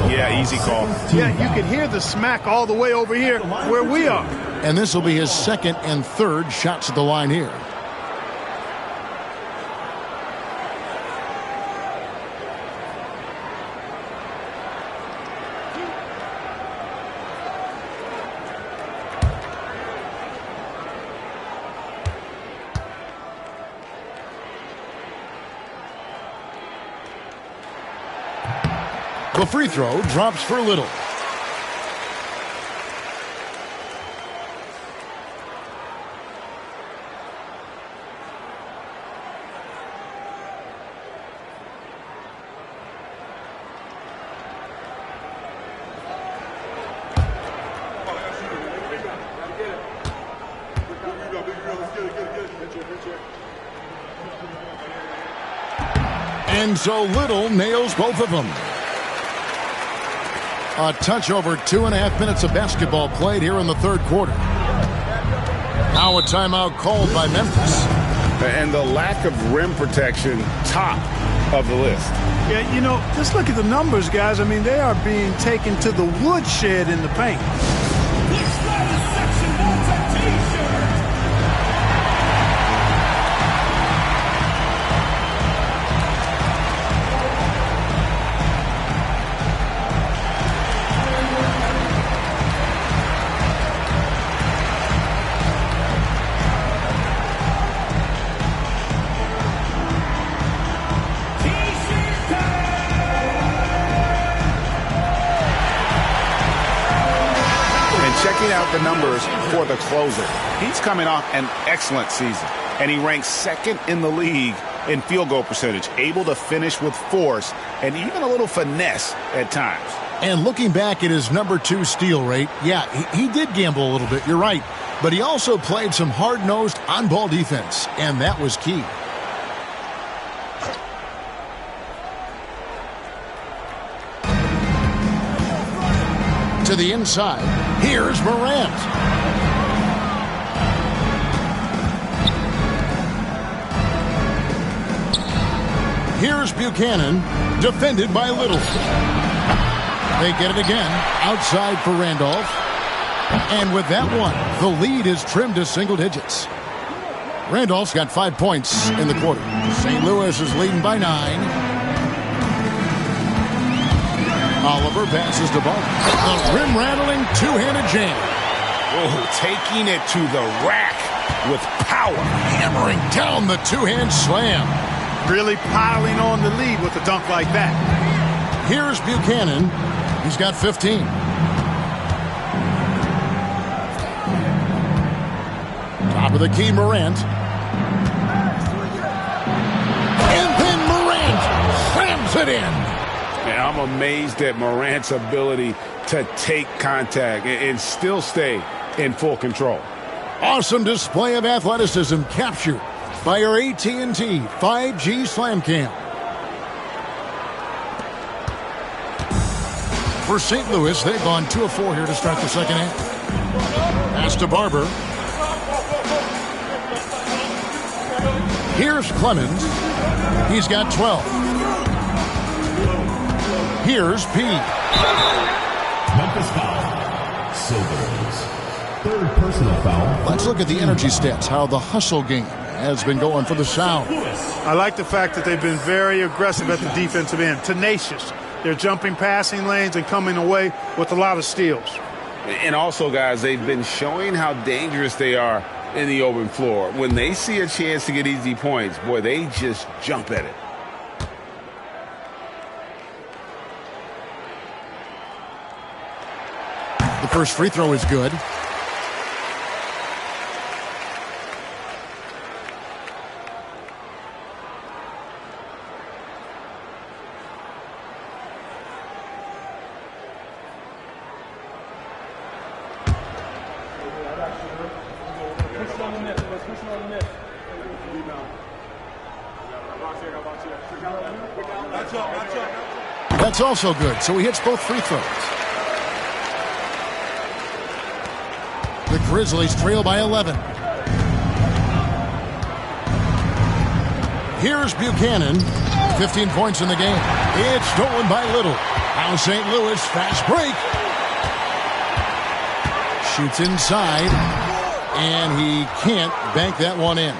Yeah, easy call. Yeah, you can hear the smack all the way over here where we are. And this will be his 2nd and 3rd shots at the line here. The free throw drops for Little. And so Little nails both of them. A touch over 2.5 minutes of basketball played here in the 3rd quarter. Now a timeout called by Memphis. And the lack of rim protection, top of the list. Yeah, you know, just look at the numbers, guys. I mean, they are being taken to the woodshed in the paint. Checking out the numbers for the closer. He's coming off an excellent season, and he ranks 2nd in the league in field goal percentage, able to finish with force and even a little finesse at times. And looking back at his number 2 steal rate, yeah, he did gamble a little bit, you're right. But he also played some hard-nosed on-ball defense, and that was key. To the inside. Here's Morant. Here's Buchanan, defended by Little. They get it again, outside for Randolph. And with that one, the lead is trimmed to single digits. Randolph's got 5 points in the quarter. St. Louis is leading by 9. Oliver passes to Barber. The rim-rattling two-handed jam. Oh, taking it to the rack with power. Hammering down the two-hand slam. Really piling on the lead with a dunk like that. Here's Buchanan. He's got 15. Top of the key, Morant. And then Morant slams it in. Man, I'm amazed at Morant's ability to take contact and still stay in full control. Awesome display of athleticism captured by our AT&T 5G Slam Cam. For St. Louis, they've gone 2 of 4 here to start the second half. Pass to Barber. Here's Clemens. He's got 12. Here's P. Memphis foul. Silvers. 3rd personal foul. Let's look at the energy stats, how the hustle game has been going for the Sound. I like the fact that they've been very aggressive at the defensive end, tenacious. They're jumping passing lanes and coming away with a lot of steals. And also, guys, they've been showing how dangerous they are in the open floor. When they see a chance to get easy points, boy, they just jump at it. The first free throw is good. That's also good, so he hits both free throws. The Grizzlies trail by 11. Here's Buchanan. 15 points in the game. It's stolen by Little. Now St. Louis, fast break. Shoots inside, and he can't bank that one in.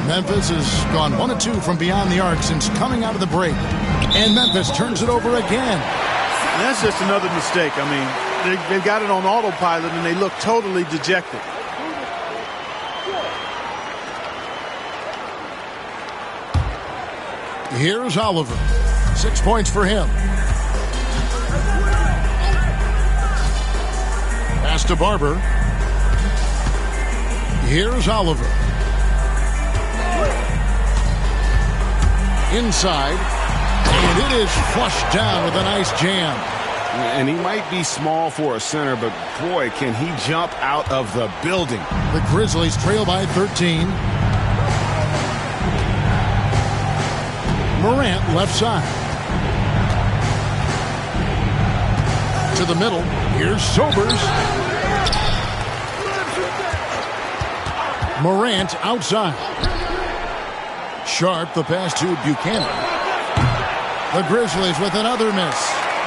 Memphis has gone 1 of 2 from beyond the arc since coming out of the break. And Memphis turns it over again. And that's just another mistake. I mean, they've got it on autopilot, and they look totally dejected. Here's Oliver. 6 points for him. Pass to Barber. Here's Oliver. Inside. And it is flushed down with a nice jam. And he might be small for a center, but boy, can he jump out of the building. The Grizzlies trail by 13. Morant left side. To the middle. Here's Sobers. Morant outside. Sharp the pass to Buchanan. The Grizzlies with another miss.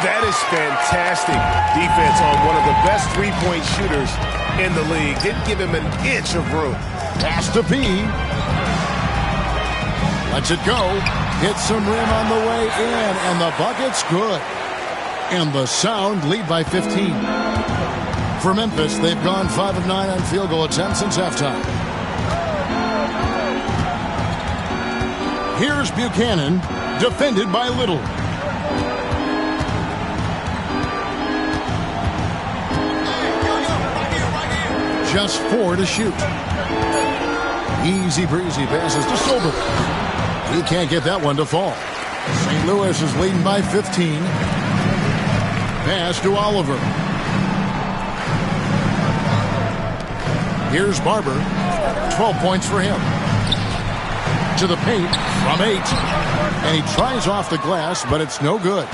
That is fantastic defense on one of the best three-point shooters in the league. Didn't give him an inch of room. Pass to P. Lets it go. Hits some rim on the way in, and the bucket's good. And the Sound lead by 15. For Memphis, they've gone 5 of 9 on field goal attempts since halftime. Here's Buchanan, defended by Little. Just 4 to shoot. Easy breezy passes to Sobers. He can't get that one to fall. St. Louis is leading by 15. Pass to Oliver. Here's Barber. 12 points for him. To the paint from 8. And he tries off the glass, but it's no good.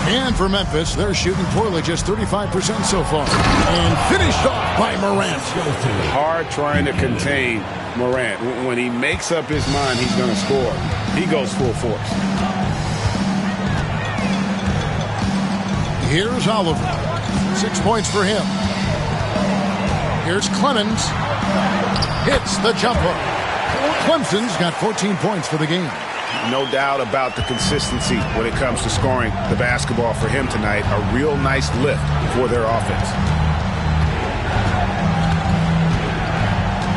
And for Memphis, they're shooting poorly, just 35% so far. And finished off by Morant. Hard trying to contain Morant. When he makes up his mind he's going to score, he goes full force. Here's Oliver. 6 points for him. Here's Clemens. Hits the jumper. Clemson's got 14 points for the game. No doubt about the consistency when it comes to scoring the basketball for him tonight. A real nice lift for their offense.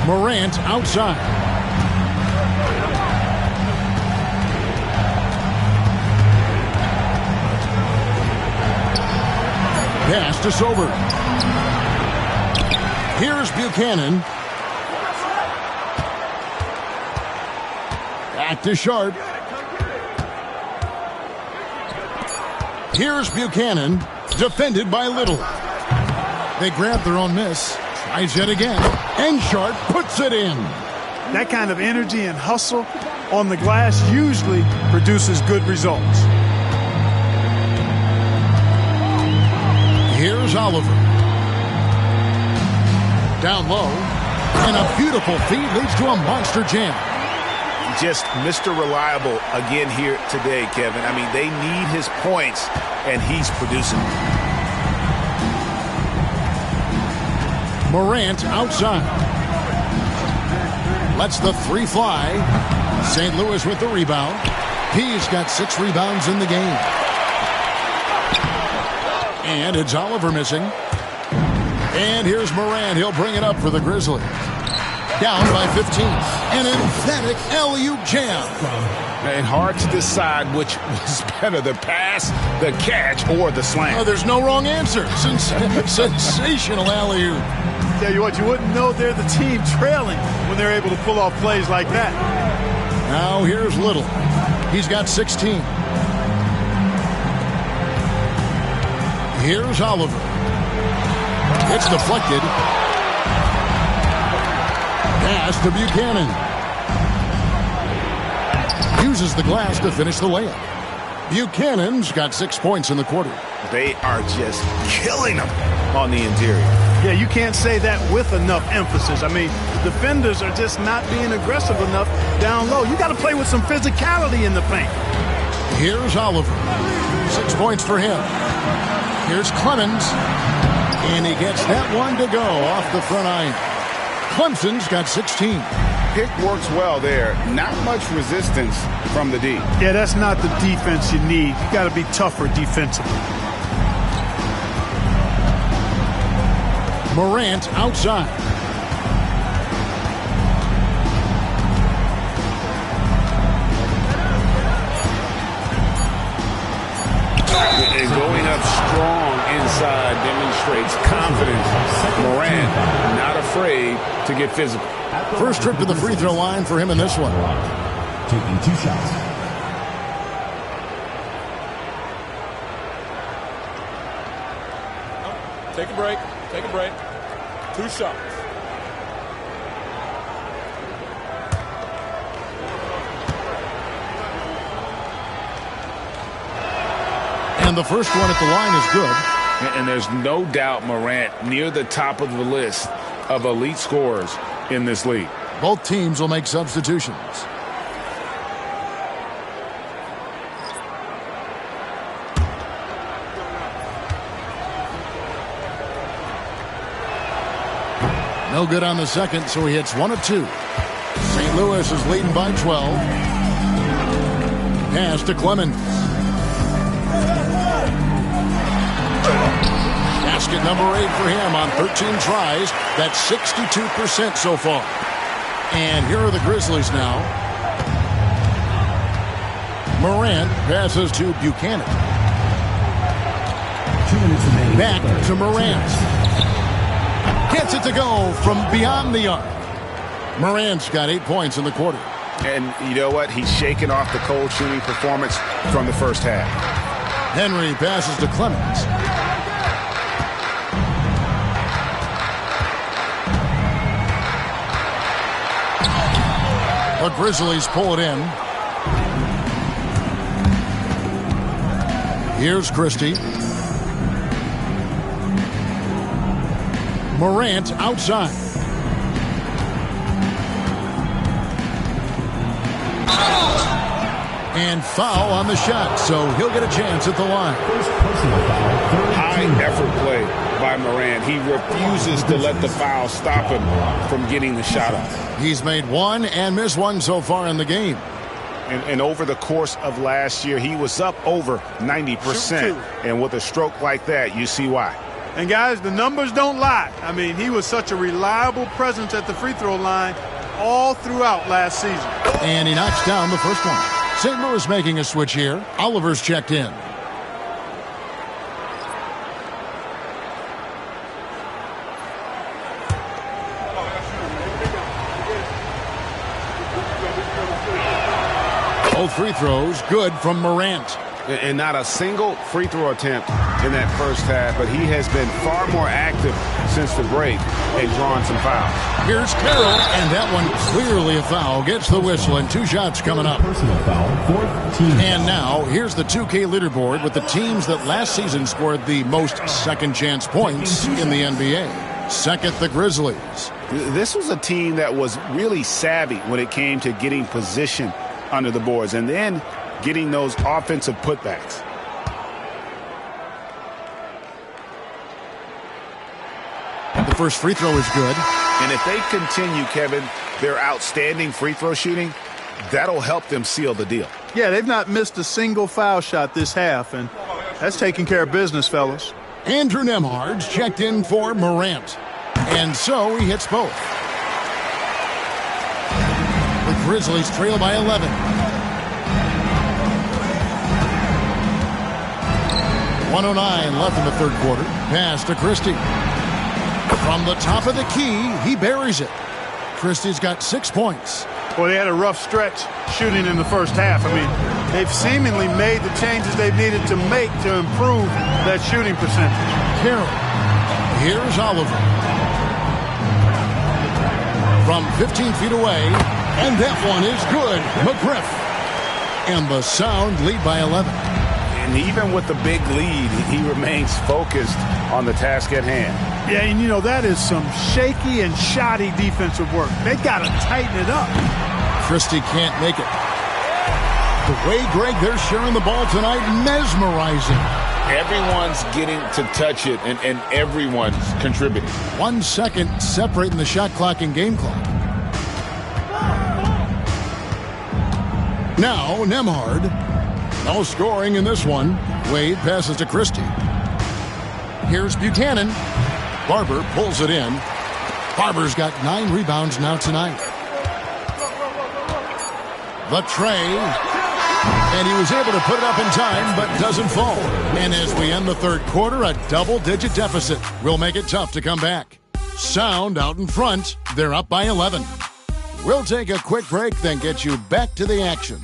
Morant outside. Pass to Sobers. Here's Buchanan. Back to Sharp. Here's Buchanan, defended by Little. They grab their own miss. Tries yet again, and Sharp puts it in. That kind of energy and hustle on the glass usually produces good results. Here's Oliver. Down low, and a beautiful feed leads to a monster jam. Just Mr. Reliable again here today, Kevin. I mean, they need his points, and he's producing. Morant outside. Lets the three fly. St. Louis with the rebound. He's got 6 rebounds in the game. And it's Oliver missing. And here's Morant. He'll bring it up for the Grizzlies. Down by 15. An emphatic alley-oop jam. And hard to decide which was better, the pass, the catch, or the slam. Oh, there's no wrong answer. Sensational alley-oop. Tell you what, you wouldn't know they're the team trailing when they're able to pull off plays like that. Now here's Little. He's got 16. Here's Oliver. It's deflected. Pass to Buchanan. Uses the glass to finish the layup. Buchanan's got 6 points in the quarter. They are just killing them on the interior. Yeah, you can't say that with enough emphasis. I mean, defenders are just not being aggressive enough down low. You got to play with some physicality in the paint. Here's Oliver. 6 points for him. Here's Clemens. And he gets that one to go off the front iron. Clemson's got 16. Pick works well there. Not much resistance from the D. Yeah, that's not the defense you need. You got to be tougher defensively. Morant outside. And going up strong inside demonstrates confidence. Morant not afraid to get physical. First trip to the free throw line for him in this one. Taking 2 shots. Take a break. Take a break. 2 shots. And the first one at the line is good. And there's no doubt Morant near the top of the list of elite scorers in this league. Both teams will make substitutions. No good on the second, so he hits 1 of 2. St. Louis is leading by 12. Pass to Clemens. Basket number 8 for him on 13 tries. That's 62% so far. And here are the Grizzlies now. Morant passes to Buchanan. 2 minutes remaining. Back to Morant. Gets it to go from beyond the arc. Morant's got 8 points in the quarter. And you know what? He's shaking off the cold shooting performance from the first half. Henry passes to Clemens. The Grizzlies pull it in. Here's Christie. Morant outside. And foul on the shot, so he'll get a chance at the line. High effort play by Morant. He refuses to let the foul stop him from getting the shot off. He's made 1 and missed 1 so far in the game. And over the course of last year, he was up over 90%. And with a stroke like that, you see why. And guys, the numbers don't lie. I mean, he was such a reliable presence at the free throw line all throughout last season. And he knocks down the first one. St. Louis making a switch here. Oliver's checked in. Both free throws good from Morant. And not a single free throw attempt in that first half, but he has been far more active since the break and drawn some fouls. Here's Carroll, and that one clearly a foul. Gets the whistle, and 2 shots coming up. Personal foul, 4th team. And now, here's the 2K leaderboard with the teams that last season scored the most second-chance points in the NBA. Second, the Grizzlies. This was a team that was really savvy when it came to getting position under the boards and then getting those offensive putbacks. The first free throw is good. And if they continue, Kevin, their outstanding free throw shooting, that'll help them seal the deal. Yeah, they've not missed a single foul shot this half, and that's taking care of business, fellas. Andrew Nembhard's checked in for Morant. And so he hits both. The Grizzlies trail by 11. 1:09 left in the third quarter. Pass to Christie. From the top of the key, he buries it. Christie's got 6 points. Well, they had a rough stretch shooting in the first half. I mean, they've seemingly made the changes they've needed to make to improve that shooting percentage. Carroll. Here's Oliver. From 15 feet away, and that one is good. McGriff. And the Sound lead by 11. And even with the big lead, he remains focused on the task at hand. Yeah, and you know, that is some shaky and shoddy defensive work. They got to tighten it up. Christie can't make it. The way, Greg, they're sharing the ball tonight, mesmerizing. Everyone's getting to touch it, and everyone's contributing. 1 second separating the shot clock and game clock. Now, Nembhard. No scoring in this one. Wade passes to Christie. Here's Buchanan. Barber pulls it in. Barber's got 9 rebounds now tonight. The tray. And he was able to put it up in time, but doesn't fall. And as we end the third quarter, a double-digit deficit will make it tough to come back. Sound out in front. They're up by 11. We'll take a quick break, then get you back to the action.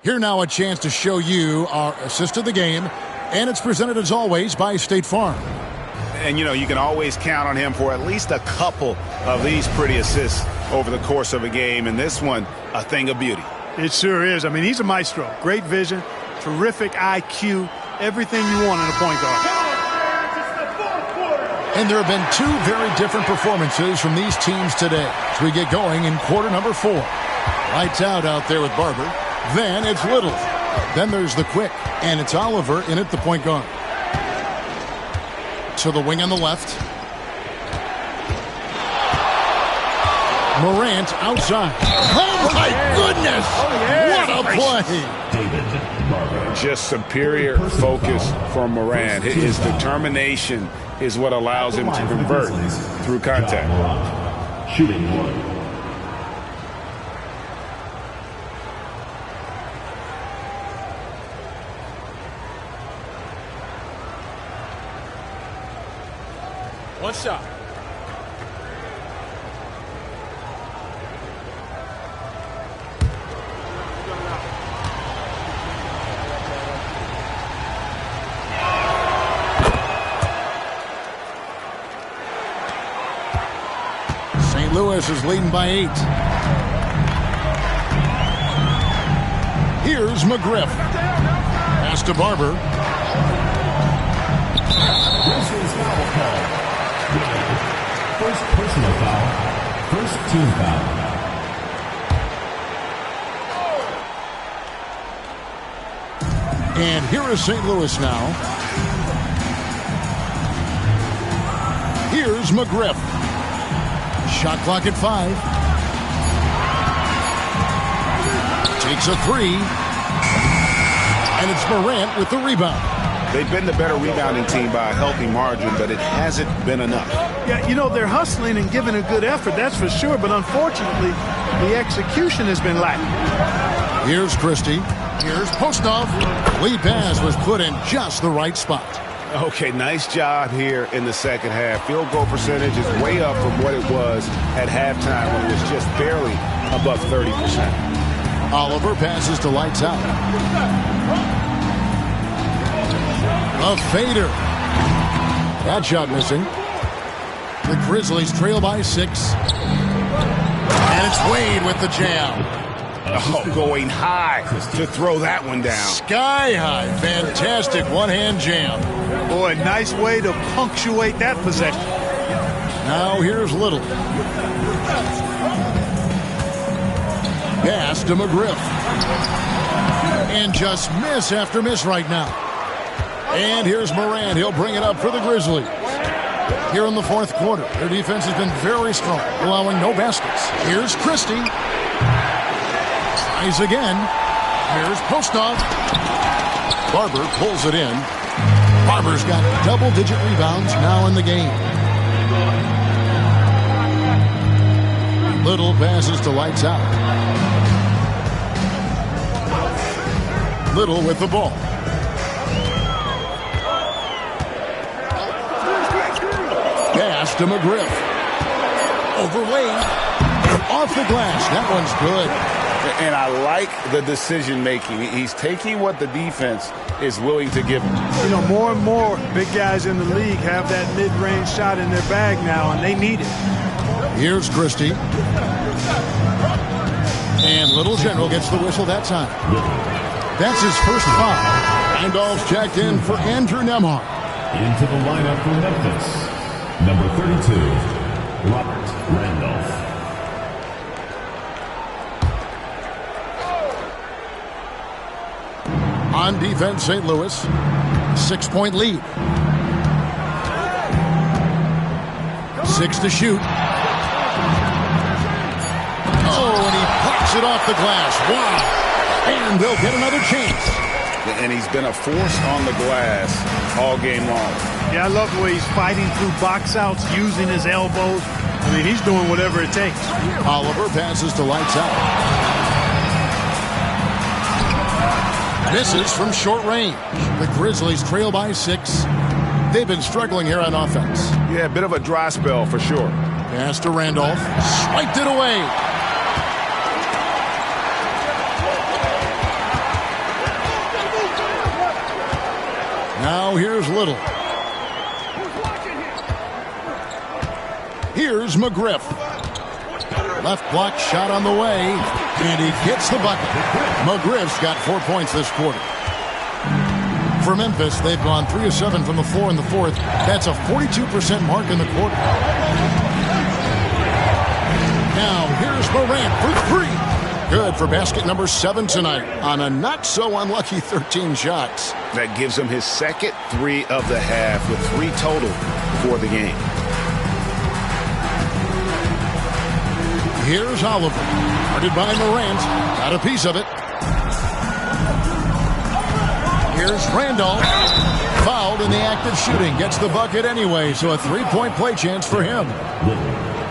Here now a chance to show you our assist of the game, and it's presented as always by State Farm. And, you know, you can always count on him for at least a couple of these pretty assists over the course of a game, and this one, a thing of beauty. It sure is. I mean, he's a maestro. Great vision, terrific IQ, everything you want in a point guard. And there have been 2 very different performances from these teams today as we get going in quarter number 4. Lights out there with Barber. Then it's Little. Then there's the quick, and it's Oliver in at the point guard. To the wing on the left. Morant outside. Oh, my goodness! What a play! Just superior focus for Morant. His determination is what allows him to convert through contact. Shooting 1. One shot. St. Louis is leading by 8. Here's McGriff. Pass to Barber. Grizzlies foul call. First personal foul. First team foul. And here is St. Louis now. Here's McGriff. Shot clock at 5. Takes a 3. And it's Morant with the rebound. They've been the better rebounding team by a healthy margin, but it hasn't been enough. Yeah, you know, they're hustling and giving a good effort, that's for sure, but unfortunately, the execution has been lacking. Here's Christie. Here's Postov. Lead pass was put in just the right spot. Okay, nice job here in the second half. Field goal percentage is way up from what it was at halftime when it was just barely above 30%. Oliver passes to lights out. A fader. That shot missing. The Grizzlies trail by 6. And it's Wade with the jam. Oh, going high to throw that one down. Sky high. Fantastic one-hand jam. Boy, nice way to punctuate that possession. Now here's Little. Pass to McGriff. And just miss after miss right now. And here's Morant. He'll bring it up for the Grizzlies. Here in the fourth quarter, their defense has been very strong, allowing no baskets. Here's Christie. Tries again. Here's Postov. Barber pulls it in. Barber's got double-digit rebounds now in the game. Little passes to lights out. Little with the ball. Pass to McGriff. Over Wade. Off the glass. That one's good. And I like the decision-making. He's taking what the defense is willing to give him. You know, more and more big guys in the league have that mid-range shot in their bag now, and they need it. Here's Christie. And Little General gets the whistle that time. That's his first foul. Randolph's checked in for Andrew Nembhard. Into the lineup for Memphis, number 32, Robert Randolph. On defense, St. Louis, 6-point lead. 6 to shoot. Oh, and he pops it off the glass. Wow. And they'll get another chance. And he's been a force on the glass all game long. Yeah, I love the way he's fighting through box outs, using his elbows. I mean, he's doing whatever it takes. Oliver passes to lights out. Misses from short range. The Grizzlies trail by 6. They've been struggling here on offense. Yeah, a bit of a dry spell for sure. Pass to Randolph. Swiped it away. Now here's Little. Here's McGriff. Left block shot on the way. And he gets the bucket. McGriff's got 4 points this quarter. For Memphis, they've gone 3 of 7 from the floor in the fourth. That's a 42% mark in the quarter. Now here's Morant for 3. Good for basket number 7 tonight on a not-so-unlucky 13 shots. That gives him his second 3 of the half with 3 total for the game. Here's Oliver. Guarded by Morant. Got a piece of it. Here's Randolph. Fouled in the act of shooting. Gets the bucket anyway, so a 3-point play chance for him.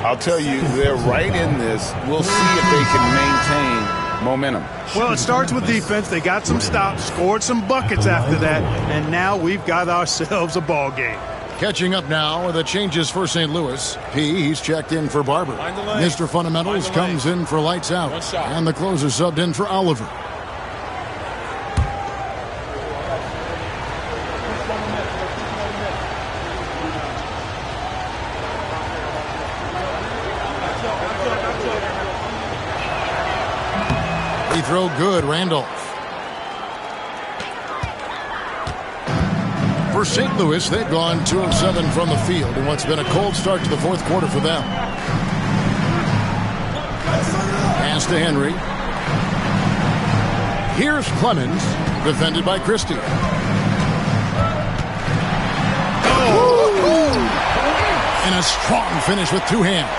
I'll tell you, they're right in this. We'll see if they can maintain momentum. Well, it starts with defense. They got some stops, scored some buckets after that, and now we've got ourselves a ball game. Catching up now with the changes for St. Louis. He's checked in for Barber. Mr. Fundamentals comes in for lights out. And the closer subbed in for Oliver. Free throw good, Randolph. For St. Louis, they've gone 2 of 7 from the field in what's been a cold start to the fourth quarter for them. Pass to Henry. Here's Clemens, defended by Christie. And a strong finish with 2 hands.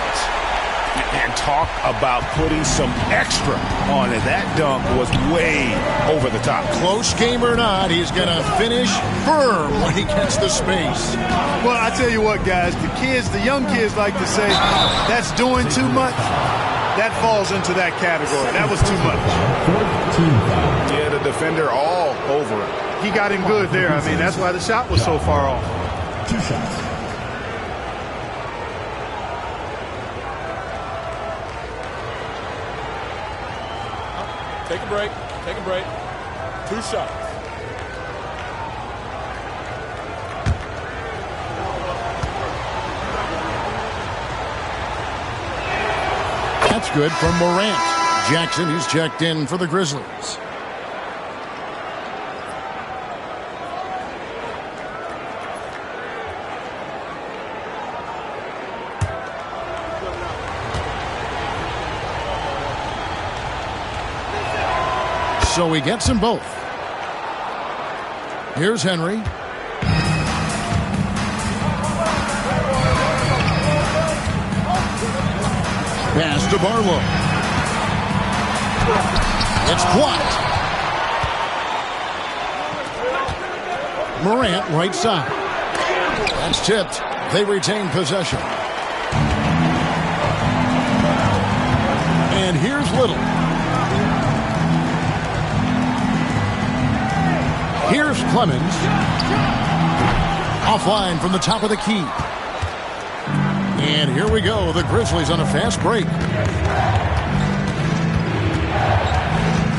And talk about putting some extra on it. That dunk was way over the top. Close game or not, he's going to finish firm when he gets the space. Well, I tell you what, guys, the young kids like to say, that's doing too much. that falls into that category. That was too much. Yeah, the defender all over him. He got him good there. I mean, that's why the shot was so far off. 2 shots. Take a break. Take a break. 2 shots. That's good from Morant. Jackson, he's checked in for the Grizzlies. So he gets them both. Here's Henry. Pass to Barlow. It's blocked. Morant right side. That's tipped. They retain possession. And here's Little. Here's Clemens. Offline from the top of the key. And here we go. The Grizzlies on a fast break.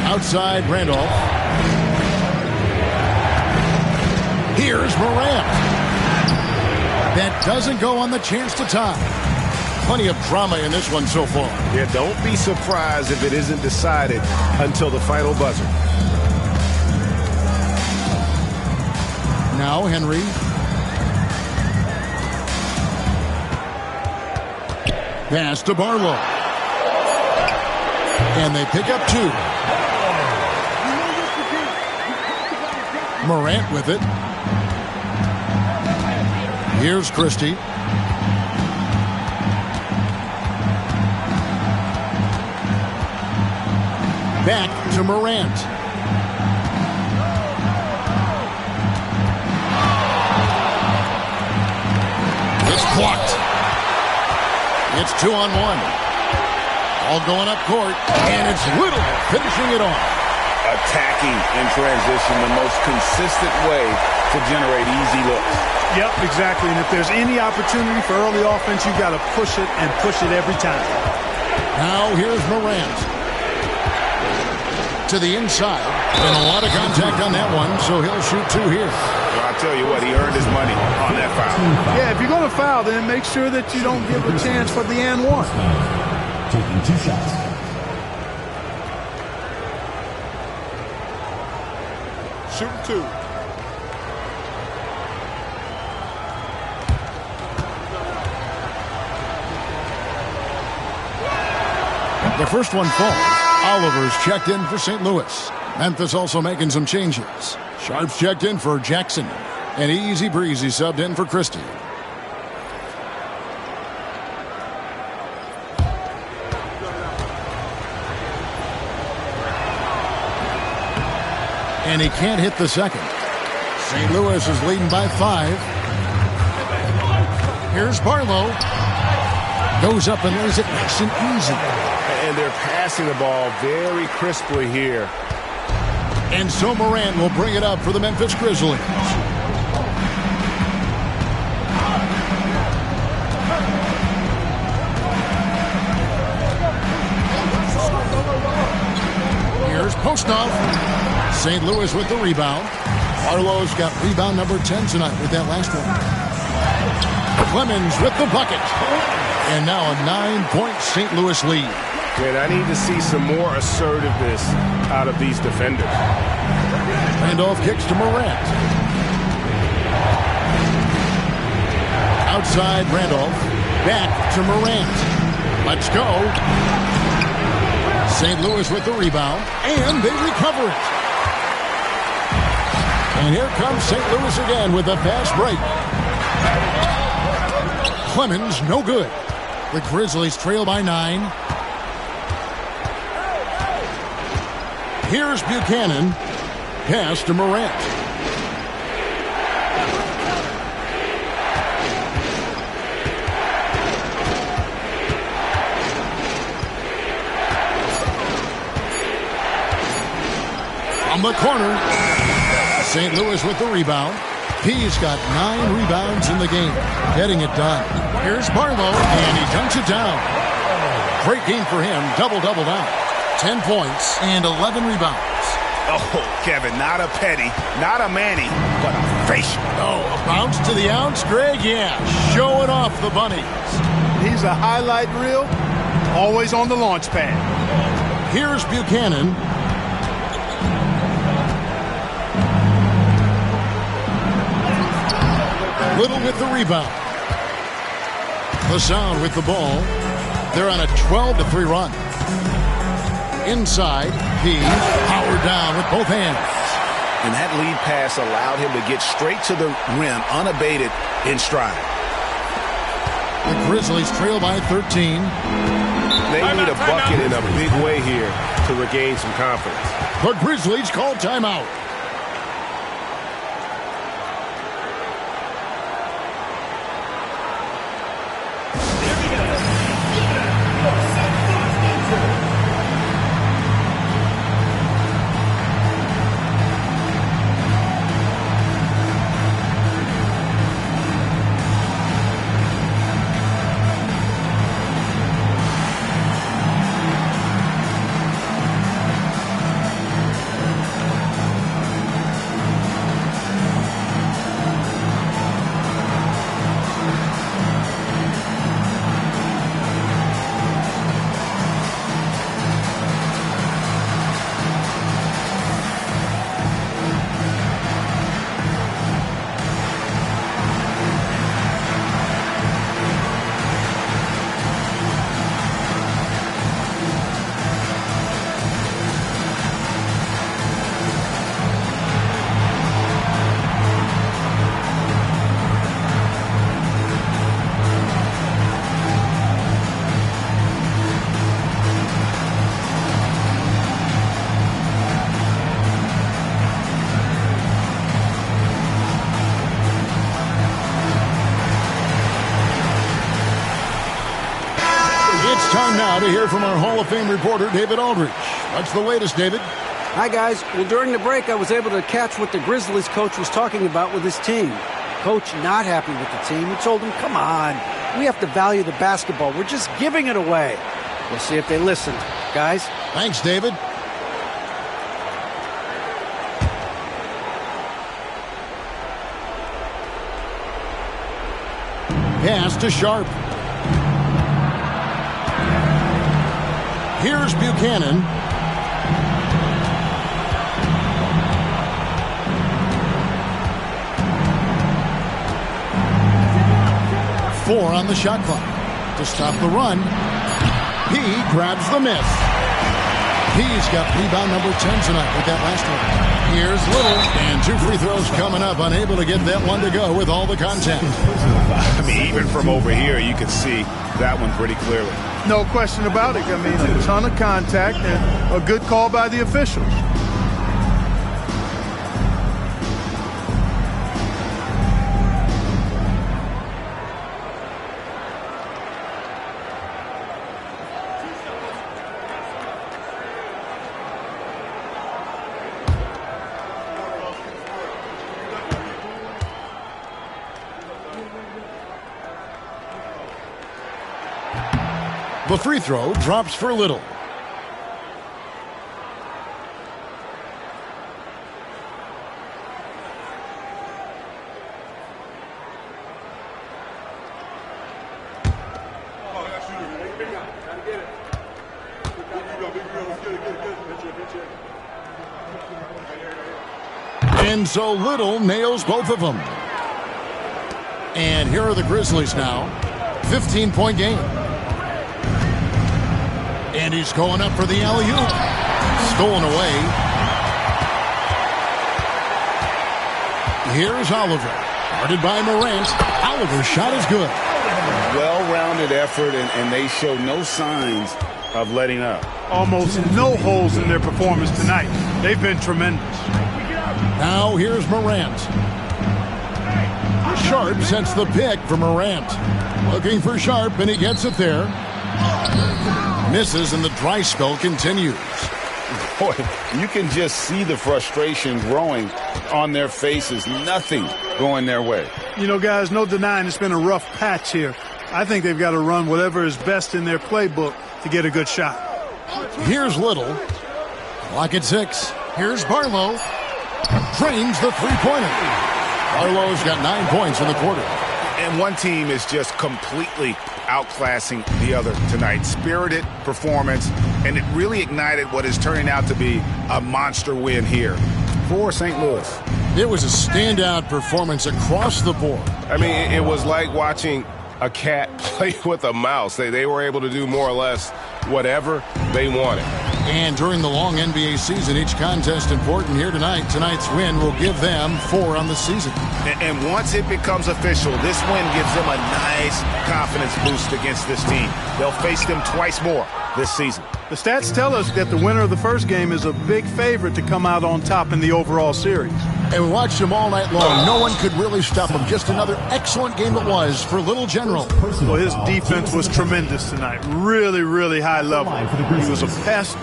Outside Randolph. Here's Morant. That doesn't go on the chance to tie. Plenty of drama in this one so far. Yeah, don't be surprised if it isn't decided until the final buzzer. Now Henry. Pass to Barlow. And they pick up 2. Morant with it. Here's Christie. Back to Morant. It's blocked. It's 2-on-1. All going up court, and it's Little finishing it off. Attacking in transition, the most consistent way to generate easy looks. Yep, exactly. And if there's any opportunity for early offense, you got to push it and push it every time. Now here's Morant. To the inside. And a lot of contact on that one, so he'll shoot 2 here. Well, I'll tell you what, he earned his money on that foul. Yeah, if you're going to foul, then make sure that you don't give a chance for the and one. Taking 2 shots. Shooting 2. The first one falls. Oliver's checked in for St. Louis. Memphis also making some changes. Sharp's checked in for Jackson. And Easy Breezy subbed in for Christie. And he can't hit the second. St. Louis is leading by 5. Here's Barlow. Goes up and lays it nice and easy. And they're passing the ball very crisply here. And so Morant will bring it up for the Memphis Grizzlies. Here's Postov. St. Louis with the rebound. Barlow's got rebound number 10 tonight with that last one. Clemens with the bucket. And now a 9-point St. Louis lead. And I need to see some more assertiveness out of these defenders. Randolph kicks to Morant. Outside Randolph. Back to Morant. Let's go. St. Louis with the rebound. And they recover it. And here comes St. Louis again with a fast break. Clemens, no good. The Grizzlies trail by 9. Here's Buchanan. Pass to Morant. From the corner, St. Louis with the rebound. He's got 9 rebounds in the game, getting it done. Here's Barlow, and he dunks it down. Great game for him, double-double now. 10 points and 11 rebounds. Oh, Kevin, not a Petty, not a Manny, but a facial. Oh, a bounce to the ounce, Greg? Yeah, showing off the bunnies. He's a highlight reel, always on the launch pad. Here's Buchanan. Little with the rebound. The Sound with the ball. They're on a 12-3 run. Inside, he powered down with both hands. And that lead pass allowed him to get straight to the rim unabated in stride. The Grizzlies trail by 13. They need a bucket in a big way here to regain some confidence. The Grizzlies call timeout. Time now to hear from our Hall of Fame reporter, David Aldridge. What's the latest, David? Hi, guys. Well, during the break, I was able to catch what the Grizzlies coach was talking about with his team. Coach not happy with the team. He told them, come on, we have to value the basketball. We're just giving it away. We'll see if they listened. Guys? Thanks, David. Pass to Sharp. Here's Buchanan. Four on the shot clock. To stop the run, he grabs the miss. He's got rebound number 10 tonight with that last one. Here's Little, and 2 free throws coming up, unable to get that one to go with all the contact. I mean, even from over here, you can see that one pretty clearly. No question about it. I mean, a ton of contact and a good call by the officials. The free throw drops for Little. And so Little nails both of them. And here are the Grizzlies now. 15-point game. And he's going up for the alley-oop. Stolen away. Here's Oliver. Guarded by Morant. Oliver's shot is good. Well-rounded effort, and they show no signs of letting up. Almost no holes in their performance tonight. They've been tremendous. Now here's Morant. Sharp sets the pick for Morant. Looking for Sharp, and he gets it there. Misses, and the dry spell continues. Boy, you can just see the frustration growing on their faces. Nothing going their way. You know, guys, no denying it's been a rough patch here. I think they've got to run whatever is best in their playbook to get a good shot. Here's Little. Clock at 6. Here's Barlow. Drains the three-pointer. Barlow's got 9 points in the quarter. And one team is just completely outclassing the other tonight. Spirited performance, and it really ignited what is turning out to be a monster win here for St. Louis. It was a standout performance across the board. I mean, it was like watching a cat play with a mouse. They were able to do more or less whatever they wanted. And during the long NBA season, each contest important here tonight. Tonight's win will give them 4 on the season. And once it becomes official, this win gives them a nice confidence boost against this team. They'll face them twice more this season. The stats tell us that the winner of the first game is a big favorite to come out on top in the overall series. And we watched him all night long. No one could really stop him. Just another excellent game it was for Little General. Well, his defense was tremendous tonight. Really, really high level. He was a pest,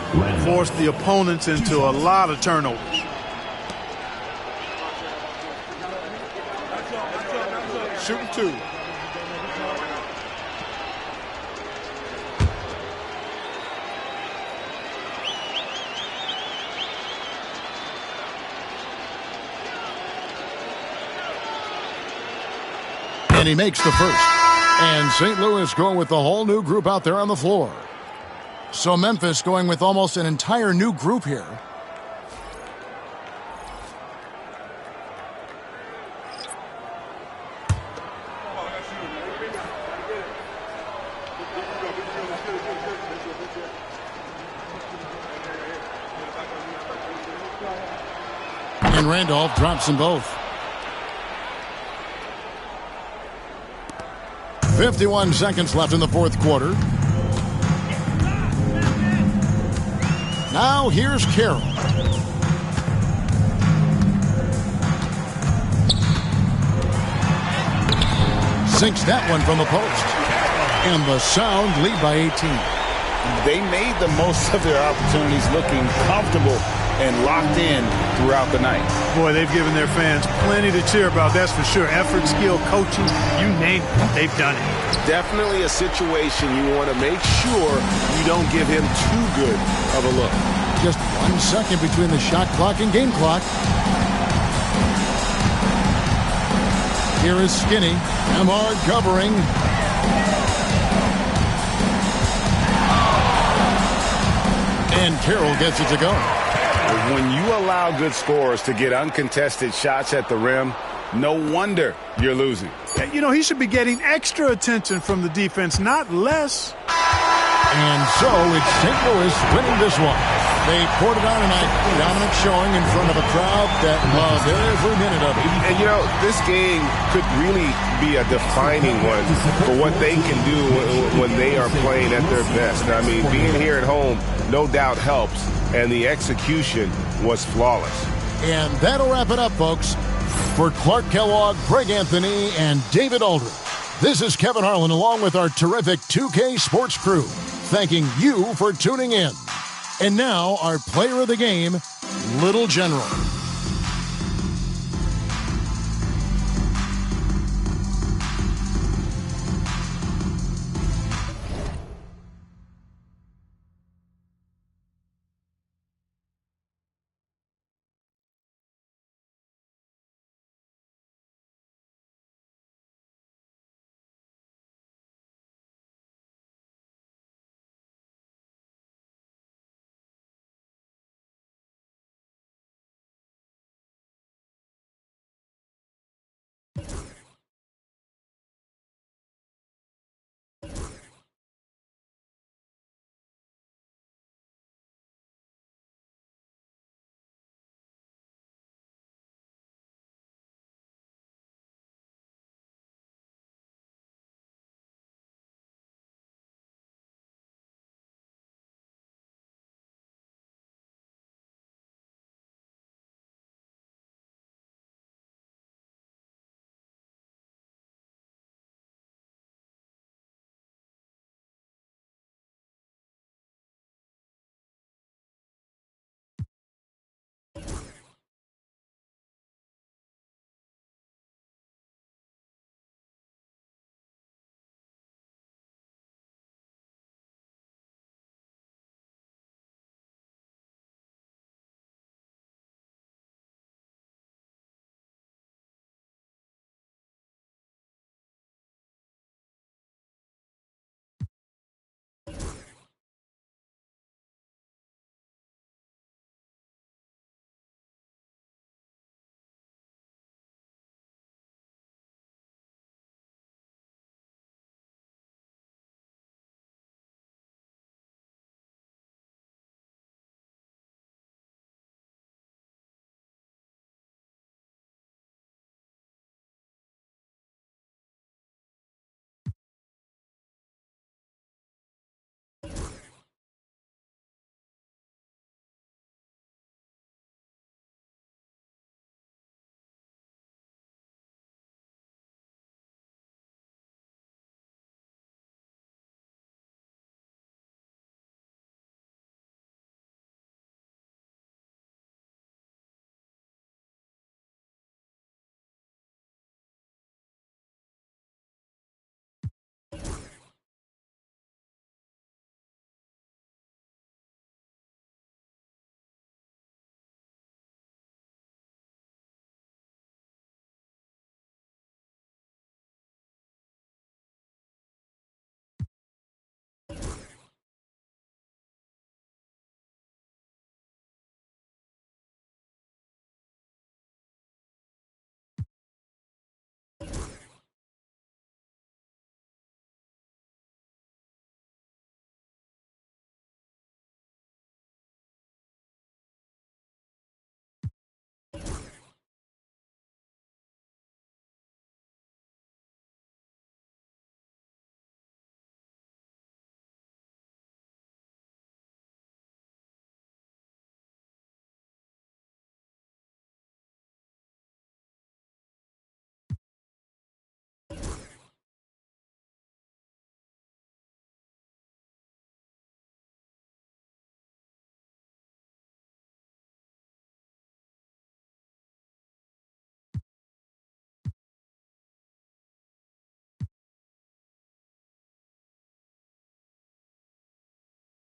forced the opponents into a lot of turnovers. Shooting 2. And he makes the first. And St. Louis going with the whole new group out there on the floor. So Memphis going with almost an entire new group here. And Randolph drops them both. 51 seconds left in the fourth quarter. Now here's Carroll. Sinks that one from the post. And the Sound lead by 18. They made the most of their opportunities, looking comfortable and locked in throughout the night. Boy, they've given their fans plenty to cheer about, that's for sure. Effort, skill, coaching, you name it, they've done it. Definitely a situation you want to make sure you don't give him too good of a look. Just 1 second between the shot clock and game clock. Here is Skinny. Amard covering. And Carroll gets it to go. When you allow good scorers to get uncontested shots at the rim, no wonder you're losing. You know, he should be getting extra attention from the defense, not less. And so it's St. Louis winning this one. They poured it on tonight. Dominant showing in front of a crowd that loved every minute of it. And, you know, this game could really be a defining one for what they can do when they are playing at their best. I mean, being here at home no doubt helps, and the execution was flawless. And that'll wrap it up, folks. For Clark Kellogg, Greg Anthony, and David Aldridge, this is Kevin Harlan along with our terrific 2K Sports crew, thanking you for tuning in. And now, our player of the game, Little General.